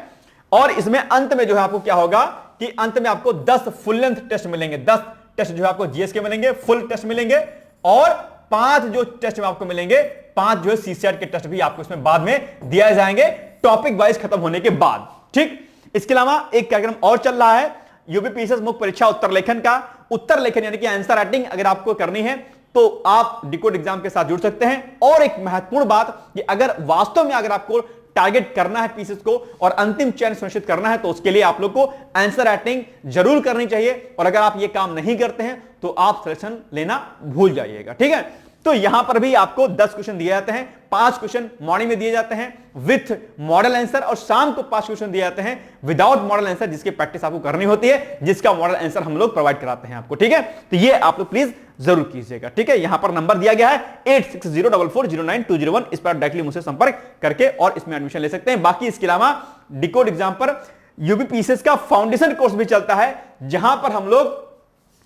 और इसमें अंत में जो है आपको क्या होगा कि अंत में आपको 10 फुल लेंथ टेस्ट मिलेंगे, 10 टेस्ट जो है आपको जीएस के मिलेंगे, फुल टेस्ट मिलेंगे और 5 जो टेस्ट में आपको मिलेंगे, 5 जो है सीसीआर के टेस्ट भी आपको इसमें बाद में दिया जाएंगे टॉपिक वाइज खत्म होने के बाद, ठीक। इसके अलावा एक कार्यक्रम और चल रहा है यूपीपीसीएस मुख्य परीक्षा उत्तर लेखन का। उत्तर लेखन यानी कि आंसर राइटिंग अगर आपको करनी है तो आप डिकोड एग्जाम के साथ जुड़ सकते हैं। और एक महत्वपूर्ण बात कि अगर वास्तव में अगर आपको टारगेट करना है पीसीएस को और अंतिम चयन सुनिश्चित करना है तो उसके लिए आप लोग को आंसर राइटिंग जरूर करनी चाहिए, और अगर आप ये काम नहीं करते हैं तो आप सिलेक्शन लेना भूल जाइएगा, ठीक है। तो यहां पर भी आपको 10 क्वेश्चन दिए जाते हैं, 5 क्वेश्चन मॉर्निंग में दिए जाते हैं विथ मॉडल आंसर और शाम को 5 क्वेश्चन दिए जाते हैं विदाउट मॉडल आंसर, जिसकी प्रैक्टिस आपको करनी होती है, जिसका मॉडल आंसर हम लोग प्रोवाइड कराते हैं आपको, ठीक है। तो ये आप लोग प्लीज जरूर कीजिएगा, ठीक है। यहां पर नंबर दिया गया है 8604409201, इस पर डायरेक्टली मुझसे संपर्क करके और इसमें एडमिशन ले सकते हैं। बाकी इसके अलावा डिकोड एग्जाम पर यूपीपीसीएस का फाउंडेशन कोर्स भी चलता है, जहां पर हम लोग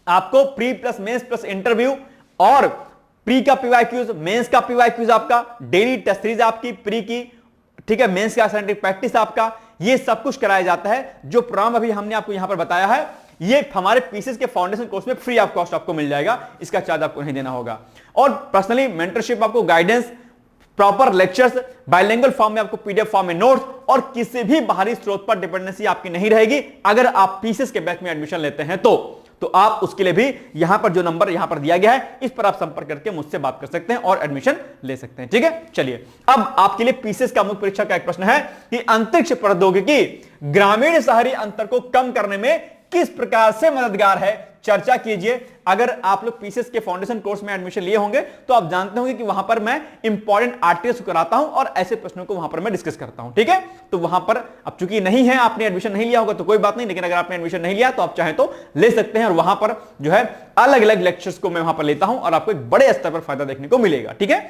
आपको pre plus mains plus interview और प्री का पीवाईक्यूज, मेंस का पीवाईक्यूज आपका, डेली टेस्ट सीरीज आपकी प्री की, ठीक है, मेंस का साइंटिफिक प्रैक्टिस आपका, ये सब कुछ कराया जाता है। जो प्रोग्राम अभी हमने आपको यहां पर बताया है ये हमारे पीसीएस के फाउंडेशन कोर्स में फ्री ऑफ कॉस्ट आपको मिल जाएगा, इसका चार्ज आपको नहीं देना होगा। और पर्सनली मेंटरशिप आपको, guidance, proper lectures, bilingual form में आपको पीडीएफ फॉर्म में नोट्स, और किसी भी बाहरी स्रोत पर डिपेंडेंसी आपकी नहीं रहेगी अगर आप पीसीएस के बैच में एडमिशन लेते हैं तो आप उसके लिए भी यहां पर जो नंबर यहां पर दिया गया है इस पर आप संपर्क करके मुझसे बात कर सकते हैं और एडमिशन ले सकते हैं, ठीक है। चलिए अब आपके लिए पीसीएस का मुख्य परीक्षा का एक प्रश्न है कि अंतरिक्ष प्रौद्योगिकी ग्रामीण शहरी अंतर को कम करने में किस प्रकार से मददगार है, चर्चा कीजिए। अगर आप लोग पीसीएस के फाउंडेशन कोर्स में एडमिशन लिए होंगे तो आप जानते होंगे कि वहां पर मैं इंपॉर्टेंट आर्टिकल्स कराता हूं और ऐसे प्रश्नों को वहां पर मैं डिस्कस करता हूं, ठीक है। तो वहां पर अब चूंकि नहीं है, आपने एडमिशन नहीं लिया होगा तो कोई बात नहीं, लेकिन अगर आपने एडमिशन नहीं लिया तो आप चाहें तो ले सकते हैं, और वहां पर जो है अलग अलग लेक्चर्स को मैं वहां पर लेता हूं और आपको एक बड़े स्तर पर फायदा देखने को मिलेगा, ठीक है।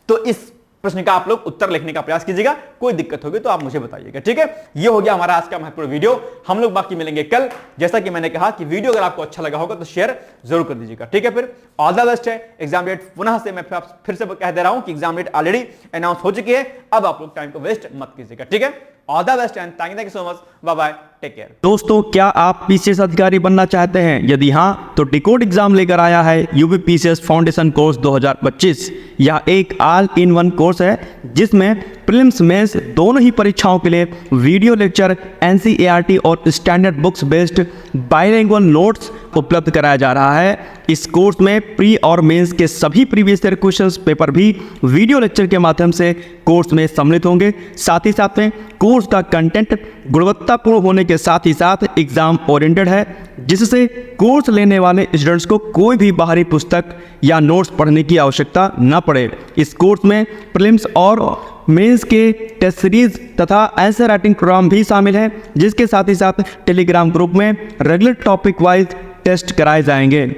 तो इस प्रश्न का आप लोग उत्तर लिखने का प्रयास कीजिएगा, कोई दिक्कत होगी तो आप मुझे बताइएगा, ठीक है। ये हो गया हमारा आज का महत्वपूर्ण वीडियो। हम लोग बाकी मिलेंगे कल। जैसा कि मैंने कहा कि वीडियो अगर आपको अच्छा लगा होगा तो शेयर जरूर कर दीजिएगा, ठीक है। फिर ऑल द बेस्ट है। एग्जाम डेट पुनः से मैं फिर से कह दे रहा हूं कि एग्जाम डेट ऑलरेडी अनाउंस हो चुकी है, अब आप लोग टाइम को वेस्ट मत कीजिएगा, ठीक है। All the best and thank you so much, bye bye, take care. दोस्तों, क्या आप पीसीएस अधिकारी बनना चाहते हैं? यदि हाँ तो डिकोड एग्जाम लेकर आया है यूपीपीसीएस फाउंडेशन कोर्स 2025। यह एक ऑल इन वन कोर्स है जिसमें प्रीलिम्स मेंस दोनों ही परीक्षाओं के लिए वीडियो लेक्चर, एनसीईआरटी और standard books based bilingual notes उपलब्ध कराया जा रहा है। इस कोर्स में प्री और मेंस के सभी प्रीवियस ईयर क्वेश्चंस पेपर भी वीडियो लेक्चर के माध्यम से कोर्स में सम्मिलित होंगे। साथ ही साथ में कोर्स का कंटेंट गुणवत्तापूर्ण होने के साथ ही साथ एग्जाम ओरिएंटेड है, जिससे कोर्स लेने वाले स्टूडेंट्स को कोई भी बाहरी पुस्तक या नोट्स पढ़ने की आवश्यकता न पड़े। इस कोर्स में प्रीलिम्स और मेंस के टेस्ट सीरीज तथा आंसर राइटिंग प्रोग्राम भी शामिल है, जिसके साथ ही साथ टेलीग्राम ग्रुप में रेगुलर टॉपिक वाइज टेस्ट कराए जाएंगे।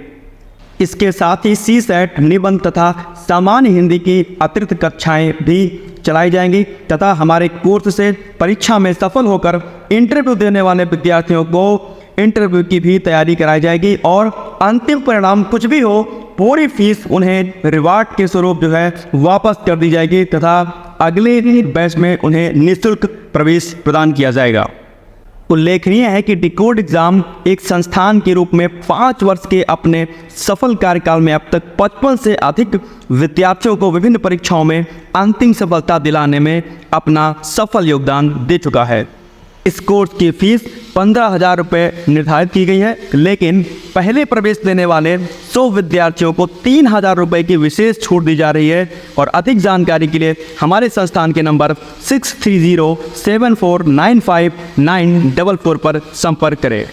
इसके साथ ही सीसेट, निबंध तथा सामान्य हिंदी की अतिरिक्त कक्षाएं भी चलाई जाएंगी तथा हमारे कोर्स से परीक्षा में सफल होकर इंटरव्यू देने वाले विद्यार्थियों को इंटरव्यू की भी तैयारी कराई जाएगी, और अंतिम परिणाम कुछ भी हो पूरी फीस उन्हें रिवार्ड के स्वरूप जो है वापस कर दी जाएगी तथा अगले बैच में उन्हें निःशुल्क प्रवेश प्रदान किया जाएगा। उल्लेखनीय है कि डिकोड एग्जाम एक संस्थान के रूप में 5 वर्ष के अपने सफल कार्यकाल में अब तक 55 से अधिक विद्यार्थियों को विभिन्न परीक्षाओं में अंतिम सफलता दिलाने में अपना सफल योगदान दे चुका है। इस कोर्स की फीस 15,000 रुपये निर्धारित की गई है, लेकिन पहले प्रवेश लेने वाले 100 विद्यार्थियों को 3,000 रुपये की विशेष छूट दी जा रही है। और अधिक जानकारी के लिए हमारे संस्थान के नंबर 6307495944 पर संपर्क करें।